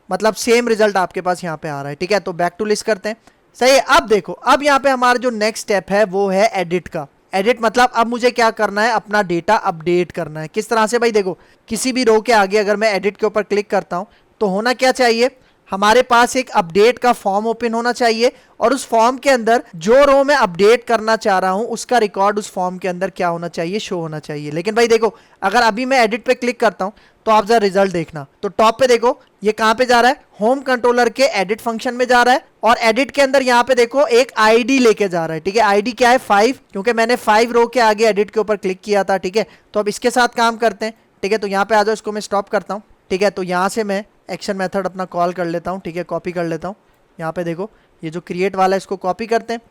मतलब same result आपके पास यहाँ पे आ रहा है, ठीक है। तो बैक टू लिस्ट करते हैं, सही है। अब देखो, अब यहाँ पे हमारा जो नेक्स्ट स्टेप है वो है एडिट का। एडिट मतलब अब मुझे क्या करना है, अपना डेटा अपडेट करना है। किस तरह से भाई, देखो किसी भी रो के आगे अगर मैं एडिट के ऊपर क्लिक करता हूं तो होना क्या चाहिए, हमारे पास एक अपडेट का फॉर्म ओपन होना चाहिए, और उस फॉर्म के अंदर जो रो मैं अपडेट करना चाह रहा हूं उसका रिकॉर्ड उस फॉर्म के अंदर क्या होना चाहिए, शो होना चाहिए। लेकिन भाई देखो, अगर अभी मैं एडिट पे क्लिक करता हूं तो आप जरा रिजल्ट देखना, तो टॉप पे देखो ये कहां पे जा रहा है, होम कंट्रोलर के एडिट फंक्शन में जा रहा है, और एडिट के अंदर यहां पे देखो एक आईडी लेके जा रहा है, ठीक है। आईडी क्या है, 5, क्योंकि मैंने 5 रो के आगे एडिट के ऊपर क्लिक किया था, ठीक है। तो अब इसके साथ काम करते हैं, ठीक है। तो यहाँ पे आ जाओ, इसको मैं स्टॉप करता हूँ, ठीक है। तो यहाँ से मैं एक्शन मेथड अपना कॉल कर लेता हूँ, ठीक है, कॉपी कर लेता हूँ। यहाँ पे देखो ये जो क्रिएट वाला है इसको कॉपी करते हैं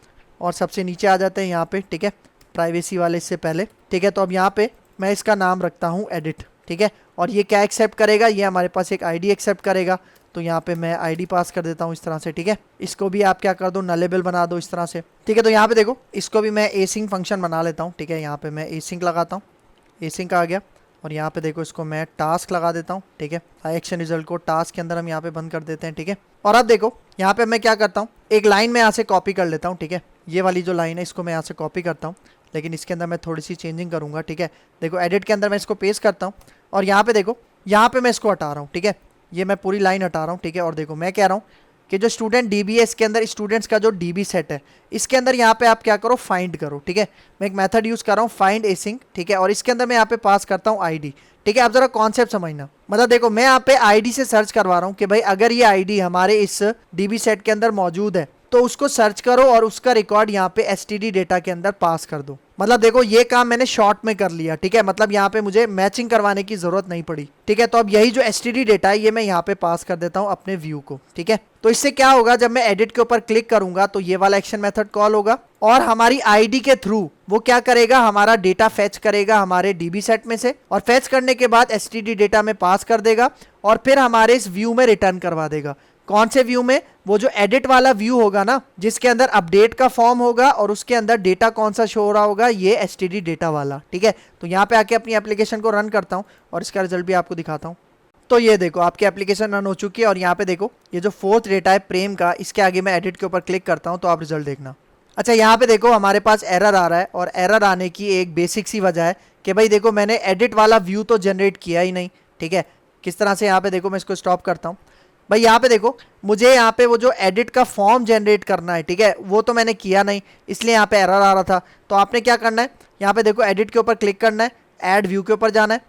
और सबसे नीचे आ जाते हैं यहाँ पे, ठीक है, प्राइवेसी वाले इससे पहले, ठीक है। तो अब यहाँ पे मैं इसका नाम रखता हूँ एडिट, ठीक है। और ये क्या एक्सेप्ट करेगा, ये हमारे पास एक आईडी एक्सेप्ट करेगा, तो यहाँ पे मैं आईडी पास कर देता हूँ इस तरह से, ठीक है। इसको भी आप क्या कर दो, नलेबल बना दो इस तरह से, ठीक है। तो यहाँ पे देखो इसको भी मैं एसिंक फंक्शन बना लेता हूँ, ठीक है। यहाँ पे मैं एसिंक लगाता हूँ, एसिंक आ गया। और यहाँ पे देखो इसको मैं टास्क लगा देता हूँ, ठीक है। एक्शन रिजल्ट को टास्क के अंदर हम यहाँ पे बंद कर देते हैं, ठीक है। और अब देखो यहाँ पे मैं क्या करता हूँ, एक लाइन में यहाँ से कॉपी कर लेता हूँ, ठीक है। ये वाली जो लाइन है इसको मैं यहाँ से कॉपी करता हूँ, लेकिन इसके अंदर मैं थोड़ी सी चेंजिंग करूँगा, ठीक है। देखो एडिट के अंदर मैं इसको पेस्ट करता हूँ, और यहाँ पे देखो, यहाँ पे मैं इसको हटा रहा हूँ, ठीक है। ये मैं पूरी लाइन हटा रहा हूँ, ठीक है। और देखो मैं कह रहा हूँ कि जो स्टूडेंट डीबी है इसके अंदर स्टूडेंट्स का जो डीबी सेट है इसके अंदर यहाँ पे आप क्या करो, फाइंड करो, ठीक है। मैं एक मेथड यूज कर रहा हूँ फाइंड एसिंक, ठीक है। और इसके अंदर मैं यहाँ पे पास करता हूँ आईडी, ठीक है। अब जरा कॉन्सेप्ट समझना, मतलब देखो मैं यहाँ पे आईडी से सर्च करवा रहा हूँ कि भाई अगर ये आईडी हमारे इस डीबी सेट के अंदर मौजूद है तो उसको सर्च करो और उसका रिकॉर्ड यहाँ पे एसटीडी डेटा के अंदर पास कर दो। मतलब देखो ये काम मैंने शॉर्ट में कर लिया, ठीक है। मतलब यहाँ पे मुझे मैचिंग करवाने की जरूरत नहीं पड़ी, ठीक है। तो अब यही जो एसटीडी डेटा है ये मैं यहाँ पे पास कर देता हूँ अपने व्यू को, ठीक है। तो इससे क्या होगा, जब मैं एडिट के ऊपर क्लिक करूंगा तो ये वाला एक्शन मेथड कॉल होगा, और हमारी आईडी के थ्रू वो क्या करेगा, हमारा डेटा फेच करेगा हमारे डीबी सेट में से, और फेच करने के बाद एसटीडी डेटा में पास कर देगा, और फिर हमारे इस व्यू में रिटर्न करवा देगा। कौन से व्यू में, वो जो एडिट वाला व्यू होगा ना, जिसके अंदर अपडेट का फॉर्म होगा और उसके अंदर डेटा कौन सा शो हो रहा होगा, ये एसटीडी डेटा वाला, ठीक है। तो यहाँ पे आके अपनी एप्लीकेशन को रन करता हूँ और इसका रिजल्ट भी आपको दिखाता हूँ। तो ये देखो आपकी एप्लीकेशन रन हो चुकी है, और यहाँ पे देखो ये जो 4th डेटा है प्रेम का, इसके आगे मैं एडिट के ऊपर क्लिक करता हूँ तो आप रिजल्ट देखना। अच्छा यहाँ पे देखो हमारे पास एरर आ रहा है, और एरर आने की एक बेसिक सी वजह है कि भाई देखो मैंने एडिट वाला व्यू तो जनरेट किया ही नहीं, ठीक है। किस तरह से, यहाँ पे देखो मैं इसको स्टॉप करता हूँ भाई। यहाँ पे देखो मुझे यहाँ पे वो जो एडिट का फॉर्म जनरेट करना है, ठीक है, वो तो मैंने किया नहीं, इसलिए यहाँ पे एरर आ रहा था। तो आपने क्या करना है, यहाँ पे देखो एडिट के ऊपर क्लिक करना है, ऐड व्यू के ऊपर जाना है,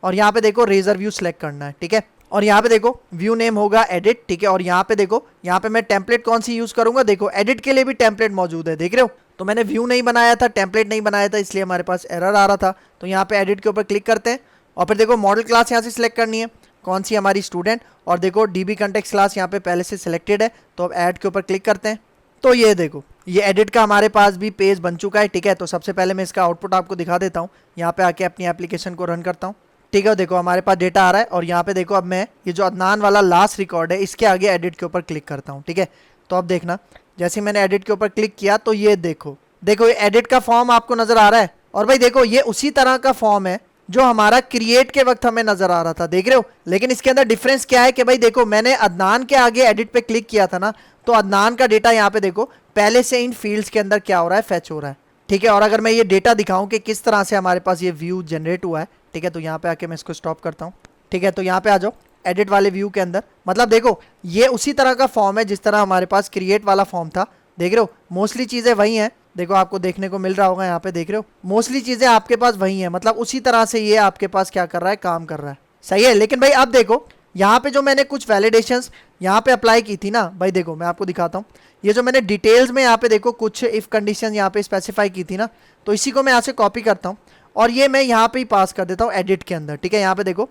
और यहाँ पे देखो रेजर व्यू सेलेक्ट करना है, ठीक है। और यहाँ पे देखो व्यू नेम होगा एडिट, ठीक है। और यहाँ पे देखो, यहाँ पे मैं टेम्पलेट कौन सी यूज करूंगा, देखो एडिट के लिए भी टेम्पलेट मौजूद है, देख रहे हो। तो मैंने व्यू नहीं बनाया था, टेम्पलेट नहीं बनाया था, इसलिए हमारे पास एरर आ रहा था। तो यहाँ पे एडिट के ऊपर क्लिक करते हैं, और फिर देखो मॉडल क्लास यहाँ से सिलेक्ट करनी है, कौन सी, हमारी स्टूडेंट। और देखो डीबी कंटेक्स्ट क्लास यहाँ पे पहले से सिलेक्टेड है, तो अब ऐड के ऊपर क्लिक करते हैं। तो ये देखो ये एडिट का हमारे पास भी पेज बन चुका है, ठीक है। तो सबसे पहले मैं इसका आउटपुट आपको दिखा देता हूँ, यहाँ पे आके अपनी एप्लीकेशन को रन करता हूँ, ठीक है। देखो हमारे पास डेटा आ रहा है, और यहाँ पे देखो अब मैं ये जो अदनान वाला लास्ट रिकॉर्ड है इसके आगे एडिट के ऊपर क्लिक करता हूँ, ठीक है। तो अब देखना, जैसे मैंने एडिट के ऊपर क्लिक किया तो ये देखो देखो ये एडिट का फॉर्म आपको नजर आ रहा है, और भाई देखो ये उसी तरह का फॉर्म है जो हमारा क्रिएट के वक्त हमें नजर आ रहा था, देख रहे हो। लेकिन इसके अंदर डिफरेंस क्या है कि भाई देखो मैंने अदनान के आगे एडिट पे क्लिक किया था ना, तो अदनान का डेटा यहाँ पे देखो पहले से इन फील्ड्स के अंदर क्या हो रहा है, फेच हो रहा है, ठीक है। और अगर मैं ये डेटा दिखाऊं कि किस तरह से हमारे पास ये व्यू जनरेट हुआ है, ठीक है, तो यहाँ पे आके मैं इसको स्टॉप करता हूँ, ठीक है। तो यहाँ पे आ जाओ एडिट वाले व्यू के अंदर, मतलब देखो ये उसी तरह का फॉर्म है जिस तरह हमारे पास क्रिएट वाला फॉर्म था, देख रहे हो। मोस्टली चीजें वही हैं, देखो आपको देखने को मिल रहा होगा यहाँ पे, देख रहे हो मोस्टली चीजें आपके पास वही हैं, मतलब उसी तरह से ये आपके पास क्या कर रहा है, काम कर रहा है, सही है। लेकिन भाई अब देखो यहाँ पे जो मैंने कुछ वैलिडेशंस यहाँ पे अप्लाई की थी ना, भाई देखो मैं आपको दिखाता हूँ, ये जो मैंने डिटेल्स में यहाँ पे देखो कुछ इफ कंडीशन यहाँ पे स्पेसिफाई की थी ना, तो इसी को मैं यहाँ से कॉपी करता हूँ और ये मैं यहाँ पे ही पास कर देता हूँ एडिट के अंदर, ठीक है। यहाँ पे देखो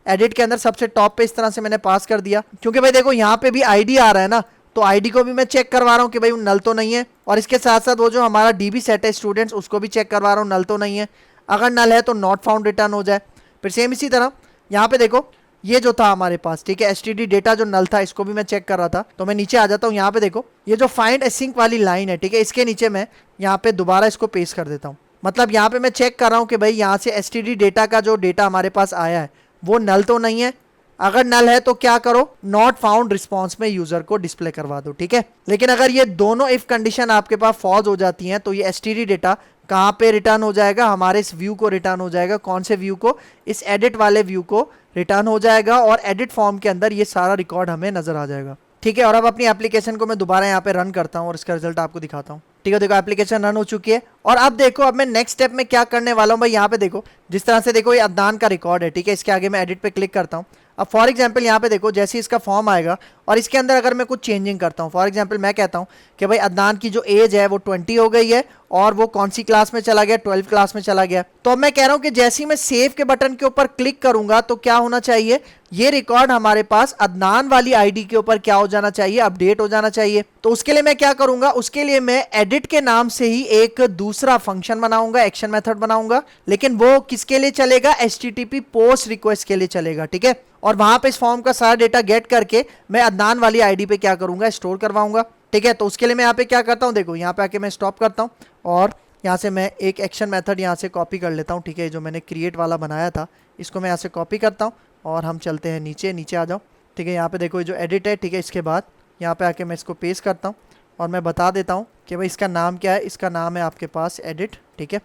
एडिट के अंदर सबसे टॉप पे इस तरह से मैंने पास कर दिया, क्योंकि भाई देखो यहाँ पे भी आईडी आ रहा है ना, तो आईडी को भी मैं चेक करवा रहा हूँ कि भाई नल तो नहीं है, और इसके साथ साथ वो जो हमारा डीबी सेट है स्टूडेंट्स उसको भी चेक करवा रहा हूँ, नल तो नहीं है। अगर नल है तो नॉट फाउंड रिटर्न हो जाए। फिर सेम इसी तरह यहाँ पे देखो ये जो था हमारे पास, ठीक है, एसटीडी डेटा जो नल था इसको भी मैं चेक कर रहा था, तो मैं नीचे आ जाता हूँ। यहाँ पे देखो ये जो फाइंड एसिंक वाली लाइन है, ठीक है, इसके नीचे मैं यहाँ पे दोबारा इसको पेस्ट कर देता हूँ। मतलब यहाँ पे मैं चेक कर रहा हूँ कि भाई यहाँ से एसटीडी डेटा का जो डेटा हमारे पास आया है वो नल तो नहीं है। अगर नल है तो क्या करो, नॉट फाउंड रिस्पॉन्स में यूजर को डिस्प्ले करवा दो, ठीक है। लेकिन अगर ये दोनों इफ कंडीशन आपके पास फॉल्स हो जाती हैं तो ये एसटीडी डेटा कहाँ पे रिटर्न हो जाएगा, हमारे इस व्यू को रिटर्न हो जाएगा। कौन से व्यू को, इस एडिट वाले व्यू को रिटर्न हो जाएगा और एडिट फॉर्म के अंदर ये सारा रिकॉर्ड हमें नजर आ जाएगा, ठीक है। और अब अपनी एप्लीकेशन को मैं दोबारा यहाँ पे रन करता हूँ और इसका रिजल्ट आपको दिखाता हूँ, ठीक है। देखो एप्लीकेशन रन हो चुकी है और अब देखो अब मैं नेक्स्ट स्टेप में क्या करने वाला हूँ भाई। यहाँ पे देखो जिस तरह से देखो ये अदनान का रिकॉर्ड है, ठीक है। इसके आगे मैं एडिट पे क्लिक करता हूँ। अब फॉर एग्जांपल यहाँ पे देखो जैसे इसका फॉर्म आएगा और इसके अंदर अगर मैं कुछ चेंजिंग करता हूँ, फॉर एग्जांपल मैं कहता हूँ कि भाई अदनान की जो एज है वो 20 हो गई है और वो कौन सी क्लास में चला गया, 12 क्लास में चला गया। तो अब मैं कह रहा हूँ कि जैसे ही मैं सेव के बटन के ऊपर क्लिक करूंगा तो क्या होना चाहिए, ये रिकॉर्ड हमारे पास अदनान वाली आईडी के ऊपर क्या हो जाना चाहिए, अपडेट हो जाना चाहिए। तो उसके लिए मैं क्या करूंगा, उसके लिए मैं एडिट के नाम से ही एक दूसरा फंक्शन बनाऊंगा, एक्शन मेथड बनाऊंगा, लेकिन वो किसके लिए चलेगा, HTTP पोस्ट रिक्वेस्ट के लिए चलेगा, ठीक है। और वहां पे इस फॉर्म का सारा डेटा गेट करके मैं अदनान वाली आईडी पे क्या करूंगा, स्टोर करवाऊंगा, ठीक है। तो उसके लिए मैं यहाँ पे क्या करता हूँ, देखो यहाँ पे आके मैं स्टॉप करता हूँ और यहाँ से मैं एक एक्शन मेथड यहाँ से कॉपी कर लेता हूँ, ठीक है। जो मैंने क्रिएट वाला बनाया था इसको मैं यहाँ से कॉपी करता हूँ और हम चलते हैं नीचे, नीचे आ जाओ, ठीक है। यहाँ पे देखो ये जो एडिट है, ठीक है। इसके बाद यहाँ पे आके मैं इसको पेस्ट करता हूँ और मैं बता देता हूँ कि भाई इसका नाम क्या है। इसका नाम है आपके पास एडिट, ठीक है।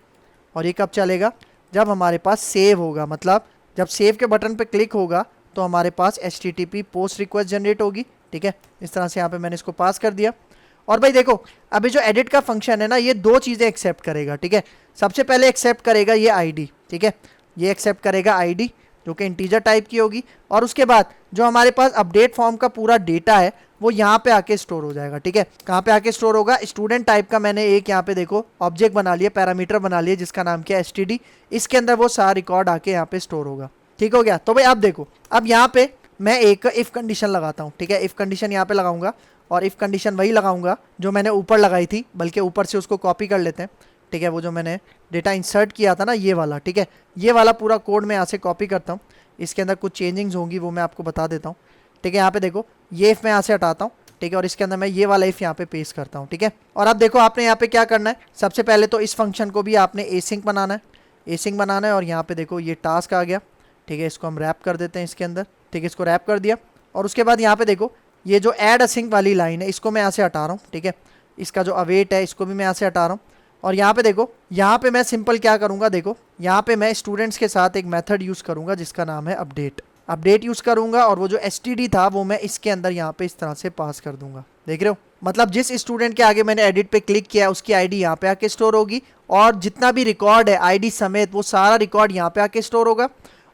और ये कब चलेगा, जब हमारे पास सेव होगा, मतलब जब सेव के बटन पे क्लिक होगा तो हमारे पास HTTP पोस्ट रिक्वेस्ट जनरेट होगी, ठीक है। इस तरह से यहाँ पे मैंने इसको पास कर दिया। और भाई देखो अभी जो एडिट का फंक्शन है ना, ये दो चीज़ें एक्सेप्ट करेगा, ठीक है। सबसे पहले एक्सेप्ट करेगा ये आईडी, ठीक है। ये एक्सेप्ट करेगा आईडी जो कि इंटीजर टाइप की होगी और उसके बाद जो हमारे पास अपडेट फॉर्म का पूरा डेटा है वो यहाँ पे आके स्टोर हो जाएगा, ठीक है। कहाँ पे आके स्टोर होगा, स्टूडेंट टाइप का मैंने एक यहाँ पे देखो ऑब्जेक्ट बना लिया, पैरामीटर बना लिया जिसका नाम क्या है STD। इसके अंदर वो सारा रिकॉर्ड आके यहाँ पे स्टोर होगा, ठीक हो गया। तो भाई अब देखो अब यहाँ पे मैं एक इफ कंडीशन लगाता हूँ, ठीक है। इफ कंडीशन यहाँ पे लगाऊंगा और इफ कंडीशन वही लगाऊंगा जो मैंने ऊपर लगाई थी, बल्कि ऊपर से उसको कॉपी कर लेते हैं, ठीक है। वो जो मैंने डेटा इंसर्ट किया था ना ये वाला, ठीक है। ये वाला पूरा कोड मैं यहाँ से कॉपी करता हूँ। इसके अंदर कुछ चेंजिंग्स होंगी वो मैं आपको बता देता हूँ, ठीक है। यहाँ पे देखो ये इफ मैं यहाँ से हटाता हूँ, ठीक है। और इसके अंदर मैं ये वाला इफ यहाँ पे पेस्ट करता हूँ, ठीक है। और अब देखो आपने यहाँ पे क्या करना है, सबसे पहले तो इस फंक्शन को भी आपने एसिंक बनाना है, एसिंक बनाना है। और यहाँ पे देखो ये टास्क आ गया, ठीक है। इसको हम रैप कर देते हैं इसके अंदर, ठीक है। इसको रैप कर दिया और उसके बाद यहाँ पे देखो ये जो ऐड असिंक वाली लाइन है इसको मैं यहाँ से हटा रहा हूँ, ठीक है। इसका जो अवेट है इसको भी मैं यहाँ से हटा रहा हूँ। और यहाँ पे देखो यहाँ पे मैं सिंपल क्या करूँगा, देखो यहाँ पे मैं स्टूडेंट्स के साथ एक मेथड यूज़ करूँगा जिसका नाम है अपडेट। अपडेट यूज़ करूँगा और वो जो STD था वो मैं इसके अंदर यहाँ पे इस तरह से पास कर दूंगा, देख रहे हो। मतलब जिस स्टूडेंट के आगे मैंने एडिट पे क्लिक किया उसकी आईडी यहाँ पे आके स्टोर होगी और जितना भी रिकॉर्ड है आईडी समेत वो सारा रिकॉर्ड यहाँ पे आके स्टोर होगा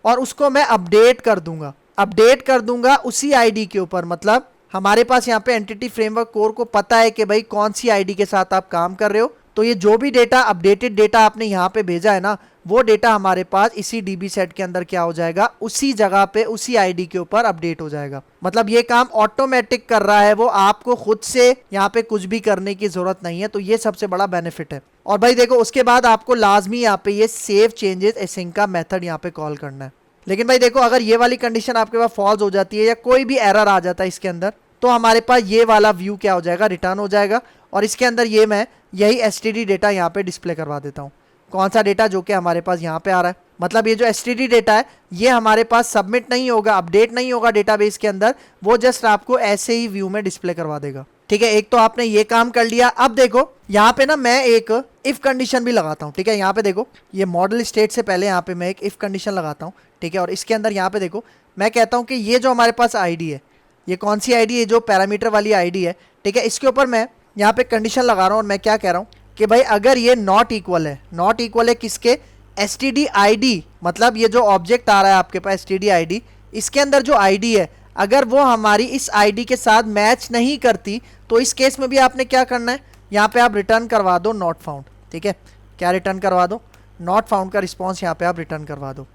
और उसको मैं अपडेट कर दूंगा, अपडेट कर दूंगा उसी आईडी के ऊपर। मतलब हमारे पास यहाँ पे एंटिटी फ्रेमवर्क कोर को पता है कि भाई कौन सी आईडी के साथ आप काम कर रहे हो, तो ये जो भी डेटा अपडेटेड डेटा आपने यहाँ पे भेजा है ना वो डेटा हमारे पास इसी DB सेट के अंदर क्या हो जाएगा, उसी जगह पे उसी आईडी के ऊपर अपडेट हो जाएगा। मतलब ये काम ऑटोमेटिक कर रहा है वो, आपको खुद से यहाँ पे कुछ भी करने की जरूरत नहीं है। तो ये सबसे बड़ा बेनिफिट है। और भाई देखो उसके बाद आपको लाजमी यहाँ पे ये सेव चेंजेस एसिंक का मेथड यहाँ पे कॉल करना है। लेकिन भाई देखो अगर ये वाली कंडीशन आपके पास फॉल्स हो जाती है या कोई भी एरर आ जाता है इसके अंदर तो हमारे पास ये वाला व्यू क्या हो जाएगा, रिटर्न हो जाएगा। और इसके अंदर ये मैं यही STD डेटा यहाँ पे डिस्प्ले करवा देता हूँ। कौन सा डेटा, जो कि हमारे पास यहाँ पे आ रहा है। मतलब ये जो STD डेटा है ये हमारे पास सबमिट नहीं होगा, अपडेट नहीं होगा डेटाबेस के अंदर, वो जस्ट आपको ऐसे ही व्यू में डिस्प्ले करवा देगा, ठीक है। एक तो आपने ये काम कर लिया। अब देखो यहाँ पे ना मैं एक इफ कंडीशन भी लगाता हूँ, ठीक है। यहाँ पे देखो ये मॉडल स्टेट से पहले यहाँ पे मैं एक इफ कंडीशन लगाता हूँ, ठीक है। और इसके अंदर यहाँ पे देखो मैं कहता हूँ कि ये जो हमारे पास आईडी है, ये कौन सी आईडी है, जो पैरामीटर वाली आईडी है, ठीक है। इसके ऊपर मैं यहाँ पे कंडीशन लगा रहा हूँ और मैं क्या कह रहा हूँ कि भाई अगर ये नॉट इक्वल है, नॉट इक्वल है किसके, STD ID, मतलब ये जो ऑब्जेक्ट आ रहा है आपके पास STD ID, इसके अंदर जो आईडी है अगर वो हमारी इस आईडी के साथ मैच नहीं करती तो इस केस में भी आपने क्या करना है, यहाँ पे आप रिटर्न करवा दो नॉट फाउंड, ठीक है। क्या रिटर्न करवा दो, नॉट फाउंड का रिस्पॉन्स यहाँ पे आप रिटर्न करवा दो।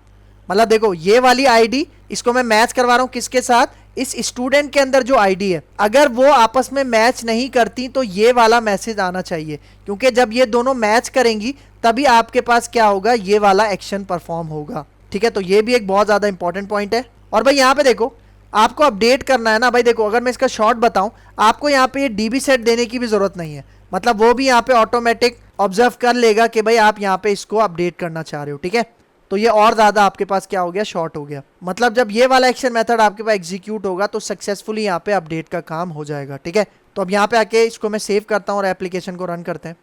मतलब देखो ये वाली आईडी इसको मैं मैच करवा रहा हूँ किसके साथ, इस स्टूडेंट के अंदर जो आईडी है अगर वो आपस में मैच नहीं करती तो ये वाला मैसेज आना चाहिए, क्योंकि जब ये दोनों मैच करेंगी तभी आपके पास क्या होगा, ये वाला एक्शन परफॉर्म होगा, ठीक है। तो ये भी एक बहुत ज्यादा इंपॉर्टेंट पॉइंट है। और भाई यहाँ पे देखो आपको अपडेट करना है ना, भाई देखो अगर मैं इसका शॉर्ट बताऊं आपको यहाँ पे ये DB सेट देने की भी जरूरत नहीं है। मतलब वो भी यहाँ पे ऑटोमेटिक ऑब्जर्व कर लेगा कि भाई आप यहाँ पे इसको अपडेट करना चाह रहे हो, ठीक है। तो ये और ज़्यादा आपके पास क्या हो गया, शॉर्ट हो गया। मतलब जब ये वाला एक्शन मेथड आपके पास एग्जीक्यूट होगा तो सक्सेसफुली यहाँ पे अपडेट का काम हो जाएगा, ठीक है। तो अब यहाँ पे आके इसको मैं सेव करता हूँ और एप्लीकेशन को रन करते हैं,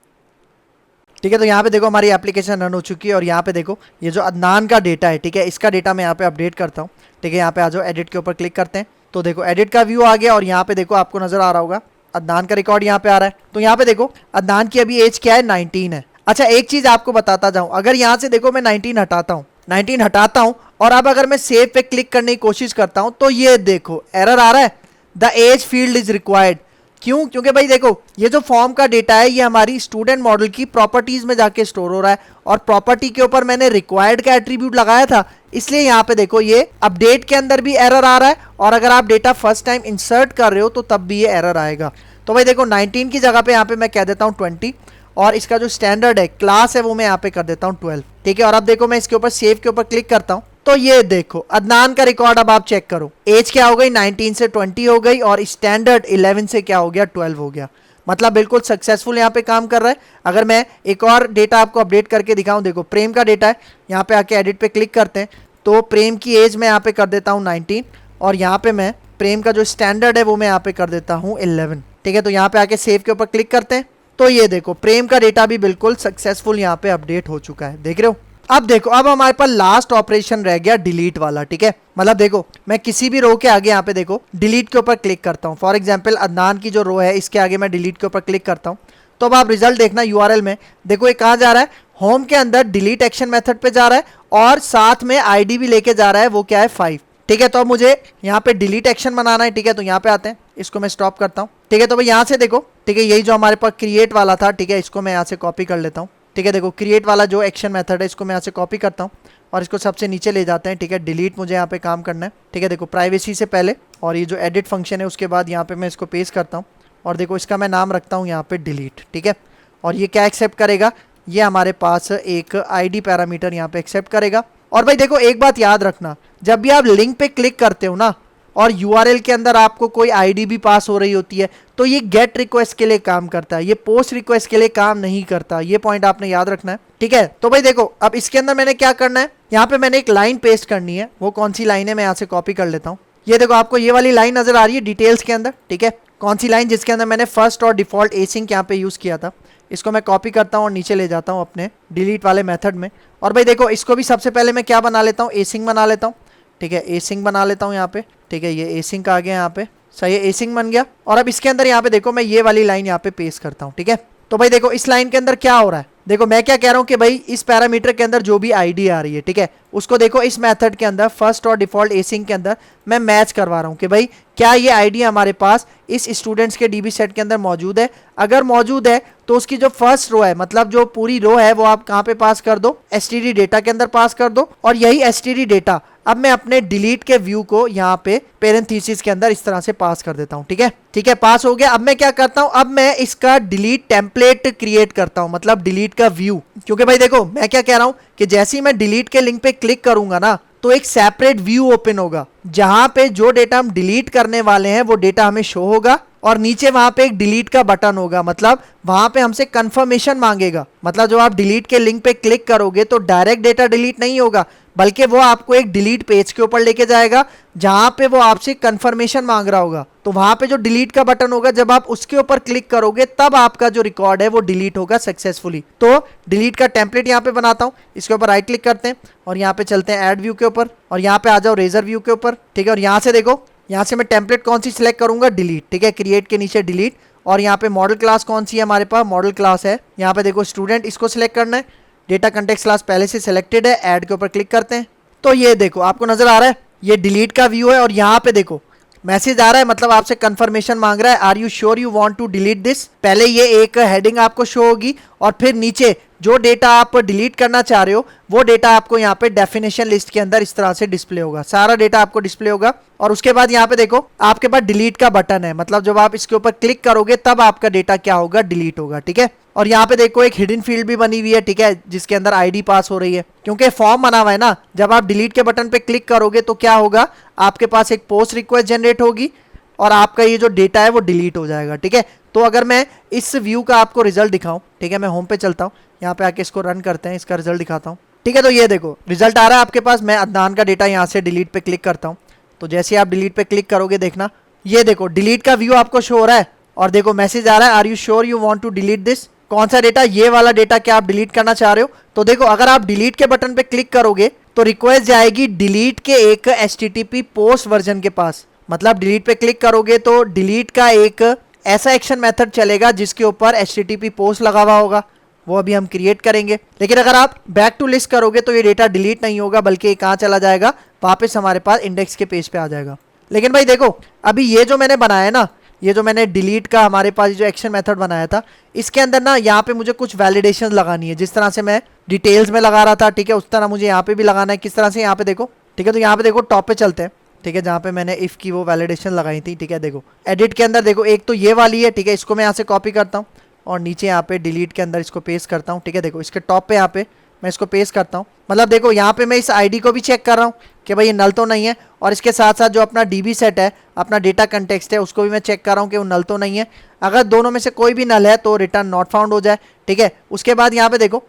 ठीक है। तो यहाँ पे देखो हमारी एप्लीकेशन रन हो चुकी है और यहाँ पे देखो ये जो अदनान का डेटा है, ठीक है, इसका डेटा मैं यहाँ पे अपडेट करता हूँ, ठीक है। यहाँ पे आ जाओ, एडिट के ऊपर क्लिक करते हैं, तो देखो एडिट का व्यू आ गया और यहाँ पे देखो आपको नजर आ रहा होगा अदनान का रिकॉर्ड यहाँ पे आ रहा है। तो यहाँ पे देखो अदनान की अभी एज क्या है, 19 है। अच्छा एक चीज आपको बताता जाऊं, अगर यहाँ से देखो मैं 19 हटाता हूं और अब अगर मैं सेव पे क्लिक करने की कोशिश करता हूं तो ये देखो एरर आ रहा है, the age field is required. क्यों? क्योंकि भाई देखो ये जो फॉर्म का डेटा है ये हमारी स्टूडेंट मॉडल की प्रॉपर्टीज में जाके स्टोर हो रहा है और प्रॉपर्टी के ऊपर मैंने रिक्वायर्ड का एट्रीब्यूट लगाया था, इसलिए यहाँ पे देखो ये अपडेट के अंदर भी एरर आ रहा है और अगर आप डेटा फर्स्ट टाइम इंसर्ट कर रहे हो तो तब भी ये एरर आएगा। तो भाई देखो 19 की जगह पे यहाँ पे मैं कह देता हूँ 20 और इसका जो स्टैंडर्ड है क्लास है वो मैं यहाँ पे कर देता हूँ 12, ठीक है। और अब देखो मैं इसके ऊपर सेव के ऊपर क्लिक करता हूँ तो ये देखो अदनान का रिकॉर्ड अब आप चेक करो, एज क्या हो गई 19 से 20 हो गई और स्टैंडर्ड 11 से क्या हो गया 12 हो गया। मतलब बिल्कुल सक्सेसफुल यहाँ पे काम कर रहा है। अगर मैं एक और डेटा आपको अपडेट करके दिखाऊं, देखो प्रेम का डेटा है, यहाँ पे आके एडिट पे क्लिक करते हैं तो प्रेम की एज मैं यहाँ पे कर देता हूँ 19 और यहाँ पे मैं प्रेम का जो स्टैंडर्ड है वो मैं यहाँ पे कर देता हूँ 11, ठीक है। तो यहाँ पे आके सेव के ऊपर क्लिक करते हैं तो ये देखो प्रेम का डेटा भी बिल्कुल सक्सेसफुल यहाँ पे अपडेट हो चुका है, देख रहे हो। अब देखो अब हमारे पास लास्ट ऑपरेशन रह गया डिलीट वाला, ठीक है। मतलब देखो मैं किसी भी रो के आगे यहाँ पे देखो डिलीट के ऊपर क्लिक करता हूँ, फॉर एग्जांपल अदनान की जो रो है इसके आगे मैं डिलीट के ऊपर क्लिक करता हूँ तो अब आप रिजल्ट देखना यूआरएल में, देखो ये कहाँ जा रहा है, होम के अंदर डिलीट एक्शन मेथड पे जा रहा है और साथ में आईडी भी लेके जा रहा है, वो क्या है 5, ठीक है। तो अब मुझे यहाँ पे डिलीट एक्शन बनाना है, ठीक है। तो यहाँ पे आते हैं, इसको मैं स्टॉप करता हूँ, ठीक है। तो भाई यहाँ से देखो, ठीक है, यही जो हमारे पास क्रिएट वाला था, ठीक है, इसको मैं यहाँ से कॉपी कर लेता हूँ, ठीक है। देखो क्रिएट वाला जो एक्शन मेथड है इसको मैं यहाँ से कॉपी करता हूँ और इसको सबसे नीचे ले जाते हैं, ठीक है। डिलीट मुझे यहाँ पे काम करना है, ठीक है। देखो प्राइवेसी से पहले और ये जो एडिट फंक्शन है उसके बाद यहाँ पे मैं इसको पेस्ट करता हूँ और देखो इसका मैं नाम रखता हूँ यहाँ पे डिलीट, ठीक है। और ये क्या एक्सेप्ट करेगा, ये हमारे पास एक आईडी पैरामीटर यहाँ पे एक्सेप्ट करेगा। और भाई देखो एक बात याद रखना, जब भी आप लिंक पे क्लिक करते हो ना और यूआरएल के अंदर आपको कोई आईडी भी पास हो रही होती है तो ये गेट रिक्वेस्ट के लिए काम करता है, ये पोस्ट रिक्वेस्ट के लिए काम नहीं करता, ये पॉइंट आपने याद रखना है, ठीक है। तो भाई देखो अब इसके अंदर मैंने क्या करना है, यहाँ पे मैंने एक लाइन पेस्ट करनी है, वो कौन सी लाइन है मैं यहाँ से कॉपी कर लेता हूँ। ये देखो आपको ये वाली लाइन नजर आ रही है डिटेल्स के अंदर, ठीक है। कौन सी लाइन, जिसके अंदर मैंने फर्स्ट और डिफॉल्ट एसिंक यहाँ पे यूज किया था, इसको मैं कॉपी करता हूँ और नीचे ले जाता हूँ अपने डिलीट वाले मेथड में। और भाई देखो इसको भी सबसे पहले मैं क्या बना लेता हूँ, एसिंक बना लेता हूँ, ठीक है। एसिंक बना लेता हूँ यहाँ पे, ठीक है, ये एसिंक आ गया यहाँ पे, सही है, एसिंक बन गया। और अब इसके अंदर यहाँ पे देखो मैं ये वाली लाइन यहाँ पे पेस्ट करता हूँ, ठीक है। तो भाई देखो इस लाइन के अंदर क्या हो रहा है, देखो मैं क्या कह रहा हूँ कि भाई इस पैरामीटर के अंदर जो भी आईडी आ रही है, ठीक है, उसको देखो इस मेथड के अंदर फर्स्ट और डिफॉल्ट एसिंक के अंदर मैं मैच करवा रहा हूँ कि भाई क्या ये आईडी हमारे पास इस स्टूडेंट्स के डीबी सेट के अंदर मौजूद है। अगर मौजूद है तो उसकी जो फर्स्ट रो है, मतलब जो पूरी रो है, वो आप कहाँ पे पास कर दो, एसटीडी डेटा के अंदर पास कर दो। और यही एसटीडी डेटा अब मैं अपने डिलीट के व्यू को यहाँ पे पेरेंथीसिस के अंदर इस तरह से पास कर देता हूँ, ठीक है, ठीक है, पास हो गया। अब मैं क्या करता हूँ, अब मैं इसका डिलीट टेम्पलेट क्रिएट करता हूँ, मतलब डिलीट का व्यू। क्योंकि भाई देखो मैं क्या कह रहा हूँ कि जैसे ही मैं डिलीट के लिंक पे क्लिक करूंगा ना तो एक सेपरेट व्यू ओपन होगा जहां पे जो डेटा हम डिलीट करने वाले हैं वो डेटा हमें शो होगा और नीचे वहां पे एक डिलीट का बटन होगा, मतलब वहां पे हमसे कंफर्मेशन मांगेगा। मतलब जब आप डिलीट के लिंक पे क्लिक करोगे तो डायरेक्ट डेटा डिलीट नहीं होगा, बल्कि वो आपको एक डिलीट पेज के ऊपर लेके जाएगा जहां पे वो आपसे कंफर्मेशन मांग रहा होगा। तो वहां पे जो डिलीट का बटन होगा, जब आप उसके ऊपर क्लिक करोगे तब आपका जो रिकॉर्ड है वो डिलीट होगा सक्सेसफुली। तो डिलीट का टेम्पलेट यहाँ पे बनाता हूँ, इसके ऊपर राइट क्लिक करते हैं और यहाँ पे चलते हैं ऐड व्यू के ऊपर और यहाँ पे आ जाओ रेजर व्यू के ऊपर, ठीक है। और यहाँ से देखो, यहाँ से मैं टेम्पलेट कौन सी सिलेक्ट करूंगा, डिलीट, ठीक है, क्रिएट के नीचे डिलीट। और यहाँ पे मॉडल क्लास कौन सी है हमारे पास, मॉडल क्लास है, यहाँ पे देखो स्टूडेंट, इसको सिलेक्ट करना है। डेटा कंटेक्स्ट क्लास पहले से सिलेक्टेड है, ऐड के ऊपर क्लिक करते हैं तो ये देखो आपको नजर आ रहा है ये डिलीट का व्यू है। और यहाँ पे देखो मैसेज आ रहा है, मतलब आपसे कंफर्मेशन मांग रहा है, are you sure you want to delete this. पहले ये एक हेडिंग आपको शो होगी और फिर नीचे जो डेटा आप डिलीट करना चाह रहे हो वो डेटा आपको यहाँ पे डेफिनेशन लिस्ट के अंदर इस तरह से डिस्प्ले होगा, सारा डेटा आपको डिस्प्ले होगा। और उसके बाद यहाँ पे देखो आपके पास डिलीट का बटन है, मतलब जब आप इसके ऊपर क्लिक करोगे तब आपका डेटा क्या होगा, डिलीट होगा, ठीक है। और यहाँ पे देखो एक हिडन फील्ड भी बनी हुई है, ठीक है, जिसके अंदर आईडी पास हो रही है, क्योंकि फॉर्म बना हुआ है ना। जब आप डिलीट के बटन पे क्लिक करोगे तो क्या होगा, आपके पास एक पोस्ट रिक्वेस्ट जनरेट होगी और आपका ये जो डेटा है वो डिलीट हो जाएगा, ठीक है। तो अगर मैं इस व्यू का आपको रिजल्ट दिखाऊं, ठीक है, मैं होम पे चलता हूं, यहाँ पे आके इसको रन करते हैं, इसका रिजल्ट दिखाता हूँ। ठीक है, तो ये देखो रिजल्ट आ रहा है आपके पास। मैं अदनान का डेटा यहाँ से डिलीट पे क्लिक करता हूँ, तो जैसे आप डिलीट पे क्लिक करोगे देखना ये देखो डिलीट का व्यू आपको शो हो रहा है और देखो मैसेज आ रहा है, are you sure you want to delete this. कौन सा डेटा? ये वाला डेटा क्या आप डिलीट करना चाह रहे हो? तो देखो अगर आप डिलीट के बटन पे क्लिक करोगे तो रिक्वेस्ट जाएगी डिलीट के एक HTTP पोस्ट वर्जन के पास। मतलब डिलीट पे क्लिक करोगे तो डिलीट का एक ऐसा एक्शन मेथड चलेगा जिसके ऊपर HTTP पोस्ट लगा हुआ होगा, वो अभी हम क्रिएट करेंगे। लेकिन अगर आप बैक टू लिस्ट करोगे तो ये डेटा डिलीट नहीं होगा, बल्कि ये कहाँ चला जाएगा, वापस हमारे पास इंडेक्स के पेज पे आ जाएगा। लेकिन भाई देखो अभी ये जो मैंने बनाया ना, ये जो मैंने डिलीट का हमारे पास जो एक्शन मेथड बनाया था, इसके अंदर ना यहाँ पे मुझे कुछ वैलिडेशन लगानी है। जिस तरह से मैं डिटेल्स में लगा रहा था, ठीक है, उस तरह मुझे यहाँ पे भी लगाना है। किस तरह से? यहाँ पे देखो, ठीक है, तो यहाँ पे देखो टॉप पे चलते हैं, ठीक है, जहाँ पे मैंने इफ की वो वैलिडेशन लगाई थी, ठीक है। देखो एडिट के अंदर देखो एक तो ये वाली है, ठीक है, इसको मैं यहाँ से कॉपी करता हूँ और नीचे यहाँ पे डिलीट के अंदर इसको पेस्ट करता हूँ, ठीक है। देखो इसके टॉप पे यहाँ पे मैं इसको पेस्ट करता हूँ। मतलब देखो यहाँ पे मैं इस आईडी को भी चेक कर रहा हूँ कि भाई ये नल तो नहीं है, और इसके साथ साथ जो अपना डीबी सेट है, अपना डेटा कंटेक्स्ट है, उसको भी मैं चेक कर रहा हूँ कि वो नल तो नहीं है। अगर दोनों में से कोई भी नल है तो रिटर्न नॉट फाउंड हो जाए, ठीक है। उसके बाद यहाँ पे देखो,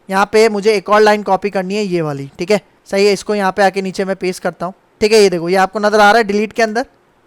यहाँ पे मुझे एक और लाइन कॉपी करनी है, ये वाली, ठीक है, सही है। इसको यहाँ पे आके नीचे मैं पेस्ट करता हूँ, ठीक है। ये देखो ये आपको नजर आ रहा है डिलीट के अंदर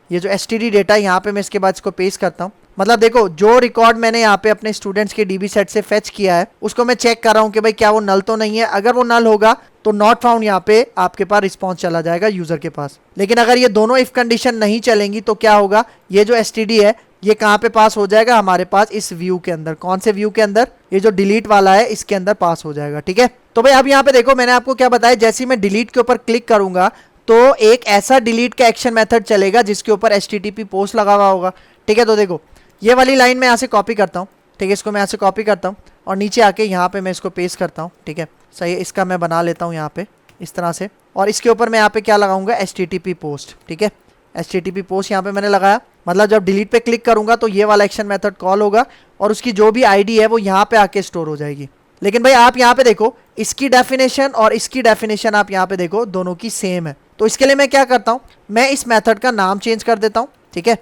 ये जो एसटीडी डेटा है, यहाँ पे मैं इसके बाद इसको पेस्ट करता हूँ। मतलब देखो जो रिकॉर्ड मैंने यहाँ पे अपने स्टूडेंट्स के डीबी सेट से फेच किया है उसको मैं चेक कर रहा हूँ कि भाई क्या वो नल तो नहीं है। अगर वो नल होगा तो नॉट फाउंड यहाँ पे आपके पास रिस्पॉन्स चला जाएगा यूजर के पास। लेकिन अगर ये दोनों इफ कंडीशन नहीं चलेंगी तो क्या होगा, ये जो एसटीडी है ये कहाँ पे पास हो जाएगा, हमारे पास इस व्यू के अंदर। कौन से व्यू के अंदर? ये जो डिलीट वाला है इसके अंदर पास हो जाएगा, ठीक है। तो भाई अब यहाँ पे देखो मैंने आपको क्या बताया, जैसे ही मैं डिलीट के ऊपर क्लिक करूंगा तो एक ऐसा डिलीट का एक्शन मेथड चलेगा जिसके ऊपर HTTP पोस्ट लगा हुआ होगा, ठीक है। तो देखो ये वाली लाइन मैं यहाँ से कॉपी करता हूँ, ठीक है, इसको मैं यहाँ से कॉपी करता हूँ और नीचे आके यहाँ पे मैं इसको पेस्ट करता हूँ, ठीक है, सही है। इसका मैं बना लेता हूँ यहाँ पे इस तरह से, और इसके ऊपर मैं यहाँ पे क्या लगाऊंगा, HTTP पोस्ट, ठीक है। HTTP पोस्ट यहाँ पे मैंने लगाया। मतलब जब डिलीट पे क्लिक करूंगा तो ये वाला एक्शन मेथड कॉल होगा और उसकी जो भी आईडी है वो यहाँ पे आके स्टोर हो जाएगी। लेकिन भाई आप यहाँ पे देखो इसकी डेफिनेशन और इसकी डेफिनेशन आप यहाँ पे देखो दोनों की सेम है। तो इसके लिए मैं क्या करता हूँ, मैं इस मेथड का नाम चेंज कर देता हूँ, ठीक है।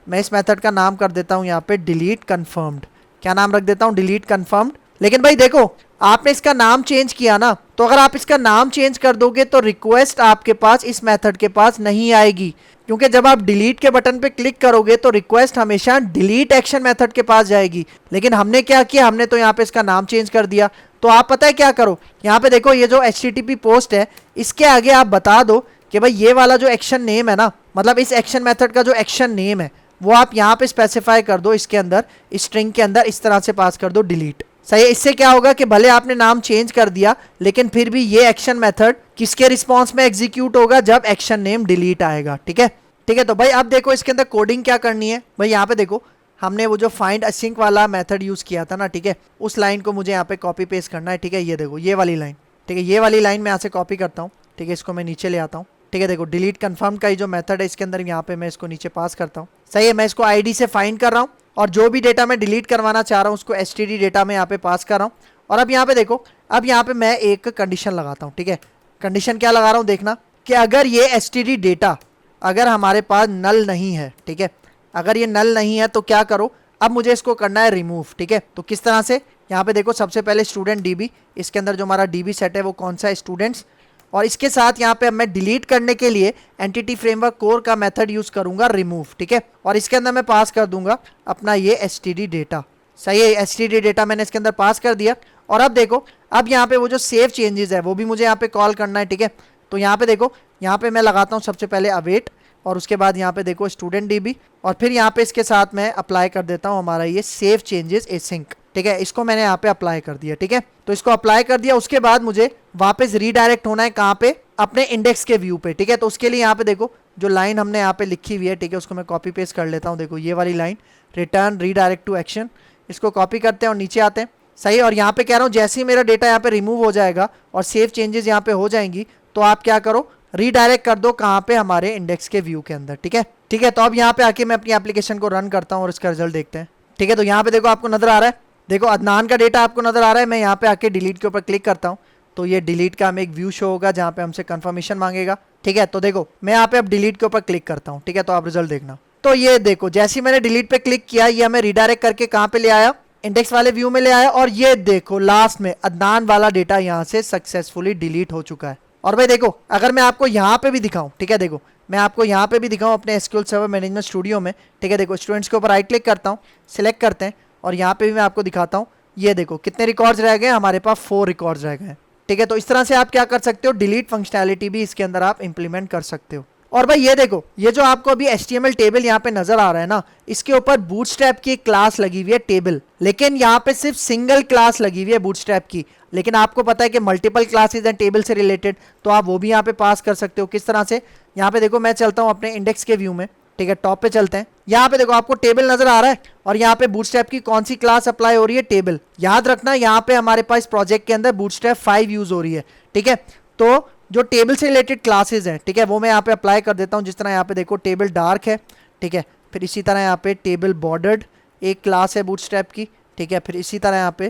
मैं इस मेथड का नाम कर देता हूँ यहाँ पे डिलीट कन्फर्म्ड। क्या नाम रख देता हूँ? Delete confirmed. लेकिन भाई देखो आपने इसका नाम चेंज किया ना, तो अगर आप इसका नाम चेंज कर दोगे तो रिक्वेस्ट आपके पास इस मेथड के पास नहीं आएगी, क्योंकि जब आप डिलीट के बटन पे क्लिक करोगे तो रिक्वेस्ट हमेशा डिलीट एक्शन मेथड के पास जाएगी। लेकिन हमने क्या किया, हमने तो यहाँ पे इसका नाम चेंज कर दिया। तो आप पता है क्या करो, यहाँ पे देखो ये जो HTTP पोस्ट है इसके आगे आप बता दो कि भाई ये वाला जो एक्शन नेम है ना, मतलब इस एक्शन मेथड का जो एक्शन नेम है वो आप यहाँ पे स्पेसिफाई कर दो, इसके अंदर स्ट्रिंग के अंदर इस तरह से पास कर दो डिलीट। सही है। इससे क्या होगा कि भले आपने नाम चेंज कर दिया लेकिन फिर भी ये एक्शन मेथड किसके रिस्पॉन्स में एग्जीक्यूट होगा, जब एक्शन नेम डिलीट आएगा, ठीक है। ठीक है, तो भाई अब देखो इसके अंदर कोडिंग क्या करनी है। भाई यहाँ पे देखो हमने वो जो फाइंड असिंक वाला मेथड यूज किया था ना, ठीक है, उस लाइन को मुझे यहाँ पे कॉपी पेस्ट करना है, ठीक है। ये देखो ये वाली लाइन, ठीक है, ये वाली लाइन मैं यहाँ से कॉपी करता हूँ, ठीक है, इसको मैं नीचे ले आता हूँ, ठीक है। देखो डिलीट कन्फर्म का ये जो मेथड है इसके अंदर यहाँ पे मैं इसको नीचे पास करता हूँ, सही है। मैं इसको आईडी से फाइंड कर रहा हूँ और जो भी डेटा मैं डिलीट करवाना चाह रहा हूँ उसको एसटीडी डेटा में यहाँ पे पास कर रहा हूँ। और अब यहाँ पे देखो, अब यहाँ पे मैं एक कंडीशन लगाता हूँ, ठीक है। कंडीशन क्या लगा रहा हूँ देखना, कि अगर ये एसटीडी डेटा अगर हमारे पास नल नहीं है, ठीक है, अगर ये नल नहीं है तो क्या करो, अब मुझे इसको करना है रिमूव, ठीक है। तो किस तरह से, यहाँ पे देखो सबसे पहले स्टूडेंट डीबी, इसके अंदर जो हमारा डीबी सेट है वो कौन सा है, स्टूडेंट्स। और इसके साथ यहाँ पे अब मैं डिलीट करने के लिए एंटिटी फ्रेमवर्क कोर का मेथड यूज करूंगा रिमूव, ठीक है। और इसके अंदर मैं पास कर दूंगा अपना ये एसटीडी डेटा, सही है। एसटीडी डेटा मैंने इसके अंदर पास कर दिया। और अब देखो अब यहाँ पे वो जो सेव चेंजेस है वो भी मुझे यहाँ पे कॉल करना है, ठीक है। तो यहाँ पे देखो, यहाँ पे मैं लगाता हूँ सबसे पहले अवेट, और उसके बाद यहाँ पे देखो स्टूडेंट डीबी, और फिर यहाँ पे इसके साथ मैं अप्लाई कर देता हूँ हमारा ये सेव चेंजेस एसिंक, ठीक है। इसको मैंने यहाँ पे अप्लाई कर दिया, ठीक है। तो इसको अप्लाई कर दिया, उसके बाद मुझे वापस रीडायरेक्ट होना है कहाँ पे, अपने इंडेक्स के व्यू पे, ठीक है। तो उसके लिए यहाँ पे देखो जो लाइन हमने यहाँ पे लिखी हुई है, ठीक है, उसको मैं कॉपी पेस्ट कर लेता हूँ। देखो ये वाली line, return redirect to action, इसको कॉपी करते हैं और नीचे आते हैं, सही। और यहाँ पे कह रहा हूँ जैसे ही मेरा डेटा यहाँ पे रिमूव हो जाएगा और सेव चेंजेस यहाँ पे हो जाएंगी तो आप क्या करो, रीडायरेक्ट कर दो कहाँ पे, हमारे इंडेक्स के व्यू के अंदर, ठीक है। ठीक है, तो अब यहाँ पे आके मैं अपनी एप्लीकेशन को रन करता हूँ और इसका रिजल्ट देखते हैं, ठीक है। तो यहाँ पे देखो आपको नजर आ रहा है, देखो अदनान का डेटा आपको नजर आ रहा है। मैं यहाँ पे आके डिलीट के ऊपर क्लिक करता हूँ तो ये डिलीट का हमें एक व्यू शो होगा जहाँ पे हमसे कंफर्मेशन मांगेगा, ठीक है। तो देखो मैं यहाँ पे अब डिलीट के ऊपर क्लिक करता हूँ, ठीक है। तो आप रिजल्ट देखना, तो ये देखो जैसे ही मैंने डिलीट पे क्लिक किया ये हमें रिडायरेक्ट करके कहाँ पे ले आया, इंडेक्स वाले व्यू में ले आया और ये देखो लास्ट में अदनान वाला डेटा यहाँ से सक्सेसफुली डिलीट हो चुका है। और भाई देखो अगर मैं आपको यहाँ पे भी दिखाऊं, ठीक है, देखो मैं आपको यहाँ पे भी दिखाऊं अपने एसक्यूएल सर्वर मैनेजमेंट स्टूडियो में, ठीक है, देखो स्टूडेंट्स के ऊपर राइट क्लिक करता हूँ, सिलेक्ट करते हैं और यहाँ पे भी मैं आपको दिखाता हूँ। ये देखो कितने रिकॉर्ड्स रह गए, हमारे पास 4 रिकॉर्ड्स रह गए हैं, ठीक है। तो इस तरह से आप क्या कर सकते हो, डिलीट फंक्शनैलिटी भी इसके अंदर आप इंप्लीमेंट कर सकते हो। और भाई ये देखो, ये जो आपको अभी HTML टेबल यहाँ पे नजर आ रहा है ना, इसके ऊपर बूटस्ट्रैप की एक क्लास लगी हुई है टेबल, लेकिन यहाँ पे सिर्फ सिंगल क्लास लगी हुई है बूटस्ट्रैप की। लेकिन आपको पता है कि मल्टीपल क्लासेज हैं टेबल से रिलेटेड, तो आप वो भी यहाँ पे पास कर सकते हो। किस तरह से, यहाँ पे देखो मैं चलता हूँ अपने इंडेक्स के व्यू में, ठीक है, टॉप पे चलते हैं। यहाँ पे देखो आपको टेबल नजर आ रहा है और यहाँ पे बूटस्ट्रैप की कौन सी क्लास अप्लाई हो रही है, टेबल। याद रखना यहाँ पे हमारे पास प्रोजेक्ट के अंदर बूटस्ट्रैप 5 यूज हो रही है, ठीक है। तो जो टेबल से रिलेटेड क्लासेज हैं, ठीक है, वो मैं यहाँ पे अप्लाई कर देता हूँ। जिस तरह यहाँ पे देखो टेबल डार्क है, ठीक है, फिर इसी तरह यहाँ पे टेबल बॉर्डर्ड एक क्लास है बूटस्ट्रैप की, ठीक है, फिर इसी तरह यहाँ पे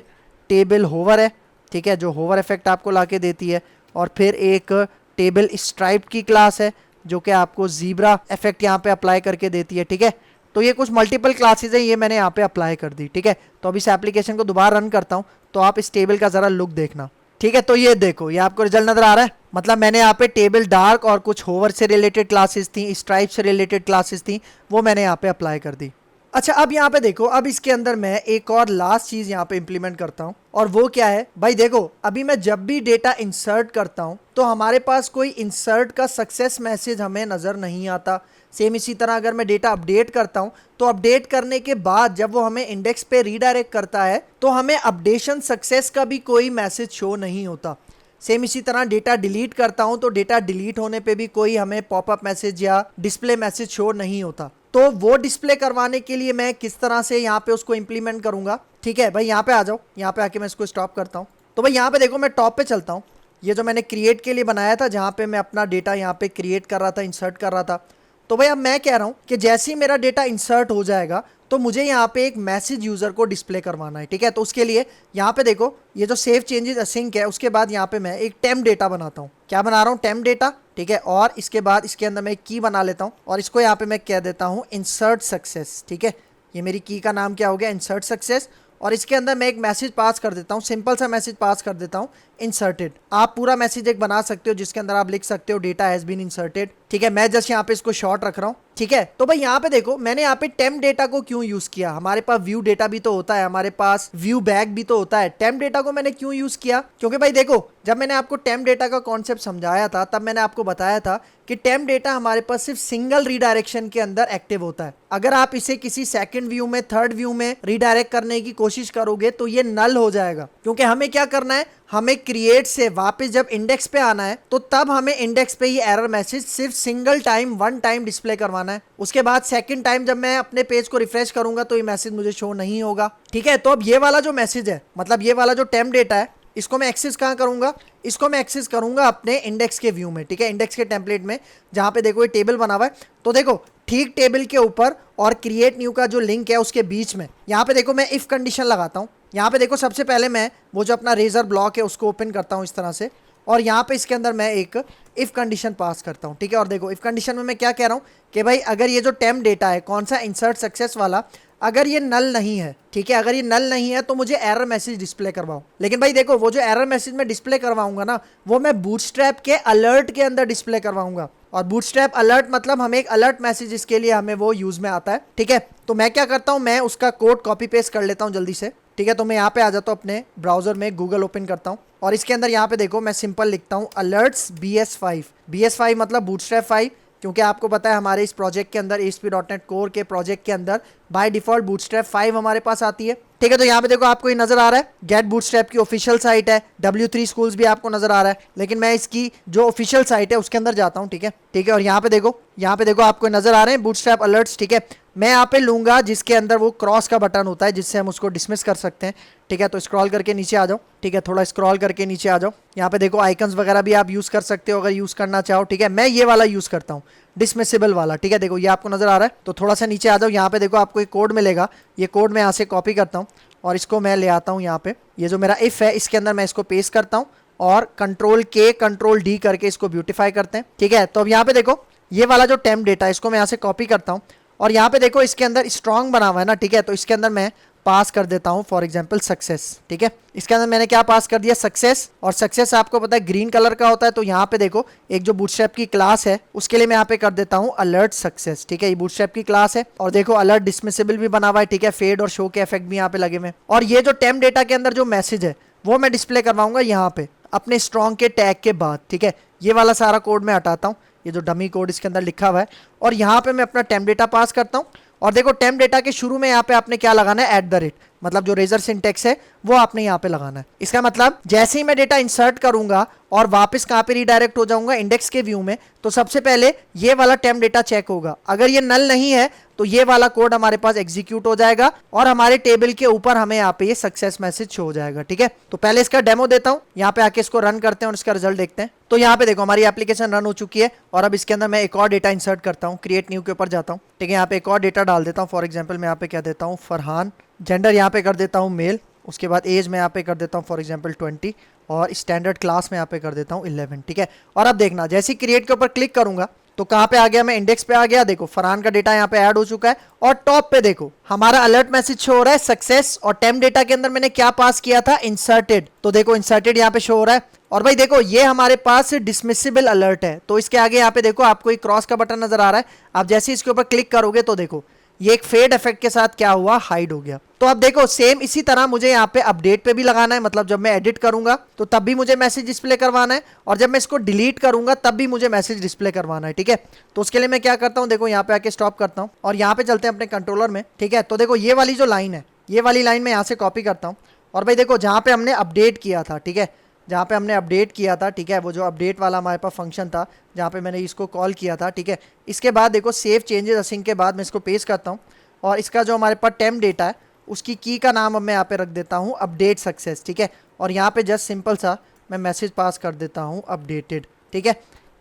टेबल होवर है, ठीक है, जो होवर इफेक्ट आपको ला के देती है, और फिर एक टेबल स्ट्राइप की क्लास है जो कि आपको जीब्रा इफेक्ट यहाँ पे अप्लाई करके देती है, ठीक है। तो ये कुछ मल्टीपल क्लासेज हैं, ये मैंने यहाँ पे अप्लाई कर दी, ठीक है। तो अब इस एप्लीकेशन को दोबारा रन करता हूँ तो आप इस टेबल का ज़रा लुक देखना, ठीक है। तो ये देखो ये आपको रिजल्ट नजर आ रहा है, मतलब मैंने यहाँ पे टेबल डार्क और कुछ होवर से रिलेटेड क्लासेस थी, स्ट्राइप से रिलेटेड क्लासेस थी, वो मैंने यहाँ पे अप्लाई कर दी। अच्छा अब यहाँ पे देखो, अब इसके अंदर मैं एक और लास्ट चीज यहाँ पे इंप्लीमेंट करता हूँ, और वो क्या है भाई, देखो अभी मैं जब भी डेटा इंसर्ट करता हूँ तो हमारे पास कोई इंसर्ट का सक्सेस मैसेज हमें नजर नहीं आता। सेम इसी तरह अगर मैं डेटा अपडेट करता हूँ तो अपडेट करने के बाद जब वो हमें इंडेक्स पे रीडायरेक्ट करता है तो हमें अपडेशन सक्सेस का भी कोई मैसेज शो नहीं होता। सेम इसी तरह डेटा डिलीट करता हूं तो डेटा डिलीट होने पे भी कोई हमें पॉपअप मैसेज या डिस्प्ले मैसेज शो नहीं होता। तो वो डिस्प्ले करवाने के लिए मैं किस तरह से यहाँ पे उसको इंप्लीमेंट करूंगा, ठीक है भाई। यहाँ पे आ जाओ, यहाँ पे आके मैं इसको स्टॉप करता हूँ। तो भाई यहाँ पे देखो मैं टॉप पे चलता हूँ, ये जो मैंने क्रिएट के लिए बनाया था जहाँ पे मैं अपना डेटा यहाँ पे क्रिएट कर रहा था, इंसर्ट कर रहा था। तो भाई अब मैं कह रहा हूँ कि जैसे ही मेरा डेटा इंसर्ट हो जाएगा तो मुझे यहाँ पे एक मैसेज यूजर को डिस्प्ले करवाना है, ठीक है। तो उसके लिए यहाँ पे देखो ये जो सेव चेंजेस असिंक है, उसके बाद यहाँ पे मैं एक टेम्प डेटा बनाता हूँ। क्या बना रहा हूँ, टेम्प डेटा, ठीक है। और इसके बाद इसके अंदर मैं एक की बना लेता हूँ और इसको यहाँ पे मैं कह देता हूँ इंसर्ट सक्सेस, ठीक है। ये मेरी की का नाम क्या हो गया, इंसर्ट सक्सेस। और इसके अंदर मैं एक मैसेज पास कर देता हूँ, सिंपल सा मैसेज पास कर देता हूँ, इंसर्टेड। आप पूरा मैसेज एक बना सकते हो जिसके अंदर आप लिख सकते हो डेटा हैज बीन इंसर्टेड, ठीक है। मैं जस्ट यहाँ पे इसको शॉर्ट रख रहा हूँ, ठीक है। तो भाई यहाँ पे देखो मैंने यहाँ पे टेम्प डेटा को क्यों यूज किया, हमारे पास व्यू डेटा भी तो होता है, हमारे पास व्यू बैक भी तो होता है। टेम्प डेटा को मैंने क्यों यूज किया, क्योंकि भाई देखो जब मैंने आपको टेम्प डेटा का कॉन्सेप्ट समझाया था तब मैंने आपको बताया था कि टेम्प डेटा हमारे पास सिर्फ सिंगल रीडायरेक्शन के अंदर एक्टिव होता है। अगर आप इसे किसी सेकंड व्यू में, थर्ड व्यू में रीडायरेक्ट करने की कोशिश करोगे तो ये नल हो जाएगा, क्योंकि हमें क्या करना है, हमें क्रिएट से वापस जब इंडेक्स पे आना है तो तब हमें इंडेक्स पे ये एरर मैसेज सिर्फ single time, one time display करवाना है। उसके बाद सेकंड टाइम जब मैं अपने पेज को रिफ्रेश करूंगा तो ये मैसेज मुझे शो नहीं होगा, ठीक है। तो अब ये वाला जो मैसेज है, मतलब ये वाला जो टेम्प डेटा है, इसको मैं एक्सेस कहाँ करूंगा, इसको मैं एक्सेस करूंगा अपने इंडेक्स के व्यू में, ठीक है, इंडेक्स के टेम्पलेट में, जहां पे देखो ये टेबल बना हुआ है। तो देखो ठीक टेबल के ऊपर और क्रिएट न्यू का जो लिंक है उसके बीच में यहाँ पे देखो मैं इफ कंडीशन लगाता हूँ। यहाँ पे देखो सबसे पहले मैं वो जो अपना रेजर ब्लॉक है उसको ओपन करता हूँ इस तरह से, और यहाँ पे इसके अंदर मैं एक इफ कंडीशन पास करता हूँ, ठीक है। और देखो इफ कंडीशन में मैं क्या कह रहा हूँ कि भाई अगर ये जो टेम्प डेटा है, कौन सा, इंसर्ट सक्सेस वाला, अगर ये नल नहीं है, ठीक है, अगर ये नल नहीं है तो मुझे एरर मैसेज डिस्प्ले करवाओ। लेकिन भाई देखो वो जो एरर मैसेज मैं डिस्प्ले करवाऊंगा ना, वो मैं बूटस्ट्रैप के अलर्ट के अंदर डिस्प्ले करवाऊंगा। और बूटस्ट्रैप अलर्ट मतलब हमें एक अलर्ट मैसेज, इसके लिए हमें वो यूज में आता है, ठीक है। तो मैं क्या करता हूँ, मैं उसका कोड कॉपी पेस्ट कर लेता हूँ जल्दी से, ठीक है। तो मैं यहाँ पे आ जाता हूँ, अपने ब्राउजर में गूगल ओपन करता हूँ और इसके अंदर यहाँ पे देखो मैं सिंपल लिखता हूँ अलर्ट्स BS5। BS5 मतलब बूटस्ट्रैप 5, क्योंकि आपको पता है हमारे इस प्रोजेक्ट के अंदर, ASP.NET कोर के प्रोजेक्ट के अंदर बाय डिफॉल्ट बूटस्ट्रैप 5 हमारे पास आती है, ठीक है। तो यहाँ पे देखो आपको ये नजर आ रहा है गेट बूटस्ट्रैप की ऑफिशियल साइट है, W3 स्कूल्स भी आपको नजर आ रहा है, लेकिन मैं इसकी जो ऑफिशियल साइट है उसके अंदर जाता हूँ, ठीक है, ठीक है। और यहाँ पे देखो आपको नजर आ रहे हैं बूटस्ट्रैप अलर्ट्स, ठीक है। मैं यहाँ पे लूंगा जिसके अंदर वो क्रॉस का बटन होता है जिससे हम उसको डिसमिस कर सकते हैं, ठीक है। तो स्क्रॉल करके नीचे आ जाओ, ठीक है, थोड़ा स्क्रॉल करके नीचे आ जाओ। यहाँ पे देखो आइकन्स वगैरह भी आप यूज कर सकते हो अगर यूज करना चाहो, ठीक है। मैं ये वाला यूज करता हूँ, डिसमिसेबल वाला, ठीक है। देखो ये आपको नजर आ रहा है, तो थोड़ा सा नीचे आ जाओ। यहाँ पे देखो आपको एक कोड मिलेगा, ये कोड मैं यहाँ से कॉपी करता हूँ और इसको मैं ले आता हूँ यहाँ पे, ये जो मेरा इफ है इसके अंदर मैं इसको पेस्ट करता हूँ और Ctrl+K Ctrl+D करके इसको ब्यूटीफाई करते हैं, ठीक है। तो अब यहाँ पे देखो ये वाला जो टेम्प डेटा है इसको मैं यहाँ से कॉपी करता हूँ और यहाँ पे देखो इसके अंदर स्ट्रॉन्ग बना हुआ है ना, ठीक है। तो इसके अंदर मैं पास कर देता हूं फॉर एग्जांपल सक्सेस। ठीक है, इसके अंदर मैंने क्या पास कर दिया, सक्सेस। और सक्सेस आपको पता है ग्रीन कलर का होता है, तो यहाँ पे देखो एक जो बूटस्ट्रैप की क्लास है उसके लिए मैं यहाँ पे कर देता हूँ अलर्ट सक्सेस। ठीक है, ये बूटस्ट्रैप की क्लास है और देखो अलर्ट डिसमिसेबल भी बना हुआ है। ठीक है, फेड और शो के इफेक्ट भी यहाँ पे लगे हुए हैं। और ये जो टेम्प डेटा के अंदर जो मैसेज है वो मैं डिस्प्ले करवाऊंगा यहाँ पे अपने स्ट्रॉन्ग के टैग के बाद। ठीक है, ये वाला सारा कोड मैं हटाता हूँ, ये जो डमी कोड इसके अंदर लिखा हुआ है, और यहाँ पे मैं अपना टेम्प डेटा पास करता हूँ। और देखो टेम्प डेटा के शुरू में यहाँ पे आपने क्या लगाना है, @ मतलब जो रेजर सिंटेक्स है वो आपने यहाँ पे लगाना है। इसका मतलब जैसे ही मैं डेटा इंसर्ट करूंगा और वापस कहाँ पे रिडायरेक्ट हो जाऊंगा, इंडेक्स के व्यू में, तो सबसे पहले ये वाला टेम्प डेटा चेक होगा। अगर ये नल नहीं है तो ये वाला कोड हमारे पास एग्जीक्यूट हो जाएगा और हमारे टेबल के ऊपर हमें यहाँ पे ये सक्सेस मैसेज शो हो जाएगा। ठीक है, तो पहले इसका डेमो देता हूँ, यहाँ पे आके इसको रन करते हैं और इसका रिजल्ट देखते हैं। तो यहाँ पे देखो हमारी एप्लीकेशन रन हो चुकी है और अब इसके अंदर मैं एक और डेटा इंसर्ट करता हूँ, क्रिएट न्यू के ऊपर जाता हूँ। ठीक है, यहाँ पे एक और डेटा डाल देता हूँ। फॉर एग्जाम्पल मैं यहाँ पे क्या देता हूँ, फरहान। जेंडर यहाँ पे कर देता हूँ मेल। उसके बाद एज में यहाँ पे कर देता हूँ फॉर एग्जाम्पल 20 और स्टैंडर्ड क्लास में यहाँ पे कर देता हूँ 11। ठीक है, और अब देखना जैसे ही क्रिएट के ऊपर क्लिक करूंगा तो कहाँ पे आ गया, मैं इंडेक्स पे आ गया। देखो फरहान का डेटा यहाँ पे ऐड हो चुका है और टॉप पे देखो हमारा अलर्ट मैसेज शो हो रहा है सक्सेस, और टेम्प डेटा के अंदर मैंने क्या पास किया था, इंसर्टेड। तो देखो इंसर्टेड यहाँ पे शो हो रहा है। और भाई देखो ये हमारे पास डिसमिसेबल अलर्ट है, तो इसके आगे यहाँ पे देखो आपको एक क्रॉस का बटन नजर आ रहा है। आप जैसे इसके ऊपर क्लिक करोगे तो देखो ये एक फेड इफेक्ट के साथ क्या हुआ, हाइड हो गया। तो अब देखो सेम इसी तरह मुझे यहाँ पे अपडेट पे भी लगाना है, मतलब जब मैं एडिट करूंगा तो तब भी मुझे मैसेज डिस्प्ले करवाना है, और जब मैं इसको डिलीट करूंगा तब भी मुझे मैसेज डिस्प्ले करवाना है। ठीक है, तो उसके लिए मैं क्या करता हूँ, देखो यहाँ पे आके स्टॉप करता हूँ और यहाँ पे चलते हैं अपने कंट्रोलर में। ठीक है, तो देखो ये वाली जो लाइन है, ये वाली लाइन मैं यहाँ से कॉपी करता हूँ और भाई देखो जहाँ पे हमने अपडेट किया था, ठीक है, जहाँ पे हमने अपडेट किया था, ठीक है, वो जो अपडेट वाला हमारे पास फंक्शन था जहाँ पे मैंने इसको कॉल किया था। ठीक है, इसके बाद देखो सेव चेंजेस असिंग के बाद मैं इसको पेस्ट करता हूँ और इसका जो हमारे पास टेम्प डेटा है उसकी की का नाम अब मैं यहाँ पे रख देता हूँ अपडेट सक्सेस। ठीक है, और यहाँ पे जस्ट सिंपल सा मैं मैसेज पास कर देता हूँ अपडेटेड। ठीक है,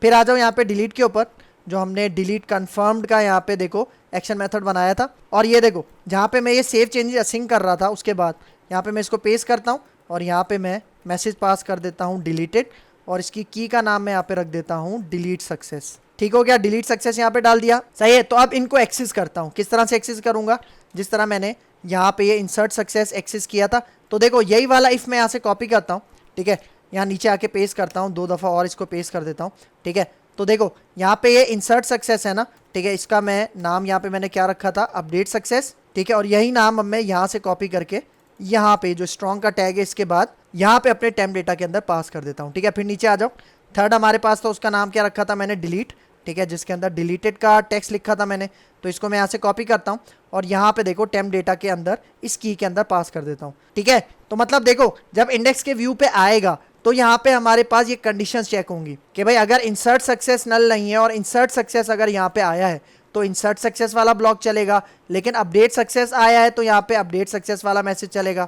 फिर आ जाओ यहाँ पे डिलीट के ऊपर, जो हमने डिलीट कन्फर्म्ड का यहाँ पे देखो एक्शन मेथड बनाया था, और ये देखो जहाँ पे मैं ये सेव चेंजेस असिंग कर रहा था उसके बाद यहाँ पे मैं इसको पेस्ट करता हूँ और यहाँ पे मैं मैसेज पास कर देता हूँ डिलीटेड, और इसकी की का नाम मैं यहाँ पे रख देता हूँ डिलीट सक्सेस। ठीक हो गया, डिलीट सक्सेस यहाँ पे डाल दिया, सही है। तो अब इनको एक्सेस करता हूँ, किस तरह से एक्सेस करूँगा, जिस तरह मैंने यहाँ पे ये इंसर्ट सक्सेस एक्सेस किया था। तो देखो यही वाला इफ़ मैं यहाँ से कॉपी करता हूँ, ठीक है, यहाँ नीचे आके पेस्ट करता हूँ 2 दफ़ा और इसको पेस्ट कर देता हूँ। ठीक है, तो देखो यहाँ पे ये इंसर्ट सक्सेस है ना, ठीक है, इसका मैं नाम यहाँ पे मैंने क्या रखा था, अपडेट सक्सेस। ठीक है, और यही नाम अब मैं यहाँ से कॉपी करके यहाँ पे जो स्ट्रॉन्ग का टैग है इसके बाद यहाँ पे अपने टेम्प डेटा के अंदर पास कर देता हूँ। ठीक है, फिर नीचे आ जाओ, थर्ड हमारे पास तो उसका नाम क्या रखा था मैंने, डिलीट। ठीक है, जिसके अंदर डिलीटेड का टेक्स्ट लिखा था मैंने, तो इसको मैं यहाँ से कॉपी करता हूँ और यहाँ पे देखो टेम्प डेटा के अंदर इस की के अंदर पास कर देता हूँ। ठीक है, तो मतलब देखो जब इंडेक्स के व्यू पे आएगा तो यहाँ पे हमारे पास ये कंडीशंस चेक होंगी कि भाई अगर इंसर्ट सक्सेस नल नहीं है और इंसर्ट सक्सेस अगर यहाँ पे आया है तो इंसर्ट सक्सेस वाला ब्लॉक चलेगा, लेकिन अपडेट सक्सेस आया है तो यहाँ पे अपडेट सक्सेस वाला मैसेज चलेगा।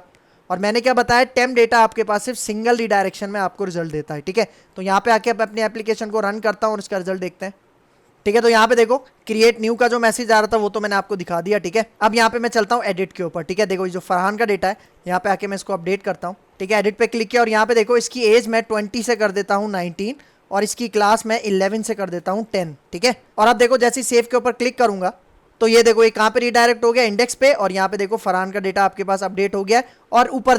और मैंने क्या बताया, टेम्प डेटा आपके पास सिर्फ सिंगल रिडायरेक्शन में आपको रिजल्ट देता है। ठीक है, तो यहाँ पे आके अपनी एप्लीकेशन को रन करता हूँ और इसका रिजल्ट देखते हैं। ठीक है, तो यहाँ पे देखो क्रिएट न्यू का जो मैसेज आ रहा था वो तो मैंने आपको दिखा दिया। ठीक है, अब यहाँ पे मैं चलता हूँ एडिट के ऊपर। ठीक है, देखो ये जो फरहान का डेटा है यहाँ पे आके मैं इसको अपडेट करता हूँ। ठीक है, एडिट पे क्लिक किया और यहाँ पे देखो इसकी एज मैं 20 से कर देता हूँ 19 और इसकी क्लास मैं 11 से कर देता हूँ 10। ठीक है, और अब देखो जैसे सेव के ऊपर क्लिक करूंगा तो ये देखो ये कहाँ पे रिडायरेक्ट हो गया, इंडेक्स पे, और यहाँ पे देखो फरहान का डेटा आपके पास अपडेट हो गया और ऊपर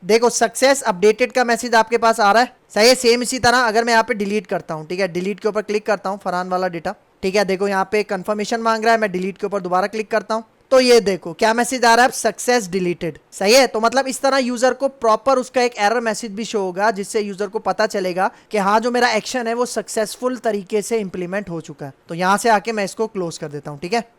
देखो सक्सेस अपडेटेड का मैसेज आपके पास आ रहा है। सही है, सेम इसी तरह अगर मैं यहाँ पे डिलीट करता हूँ, ठीक है, डिलीट के ऊपर क्लिक करता हूँ फरहान वाला डेटा। ठीक है, देखो यहाँ पे कंफर्मेशन मांग रहा है, मैं डिलीट के ऊपर दोबारा क्लिक करता हूँ तो ये देखो क्या मैसेज आ रहा है, सक्सेस डिलीटेड। सही है, तो मतलब इस तरह यूजर को प्रॉपर उसका एक एरर मैसेज भी शो होगा जिससे यूजर को पता चलेगा कि हाँ जो मेरा एक्शन है वो सक्सेसफुल तरीके से इंप्लीमेंट हो चुका है। तो यहाँ से आके मैं इसको क्लोज कर देता हूँ। ठीक है,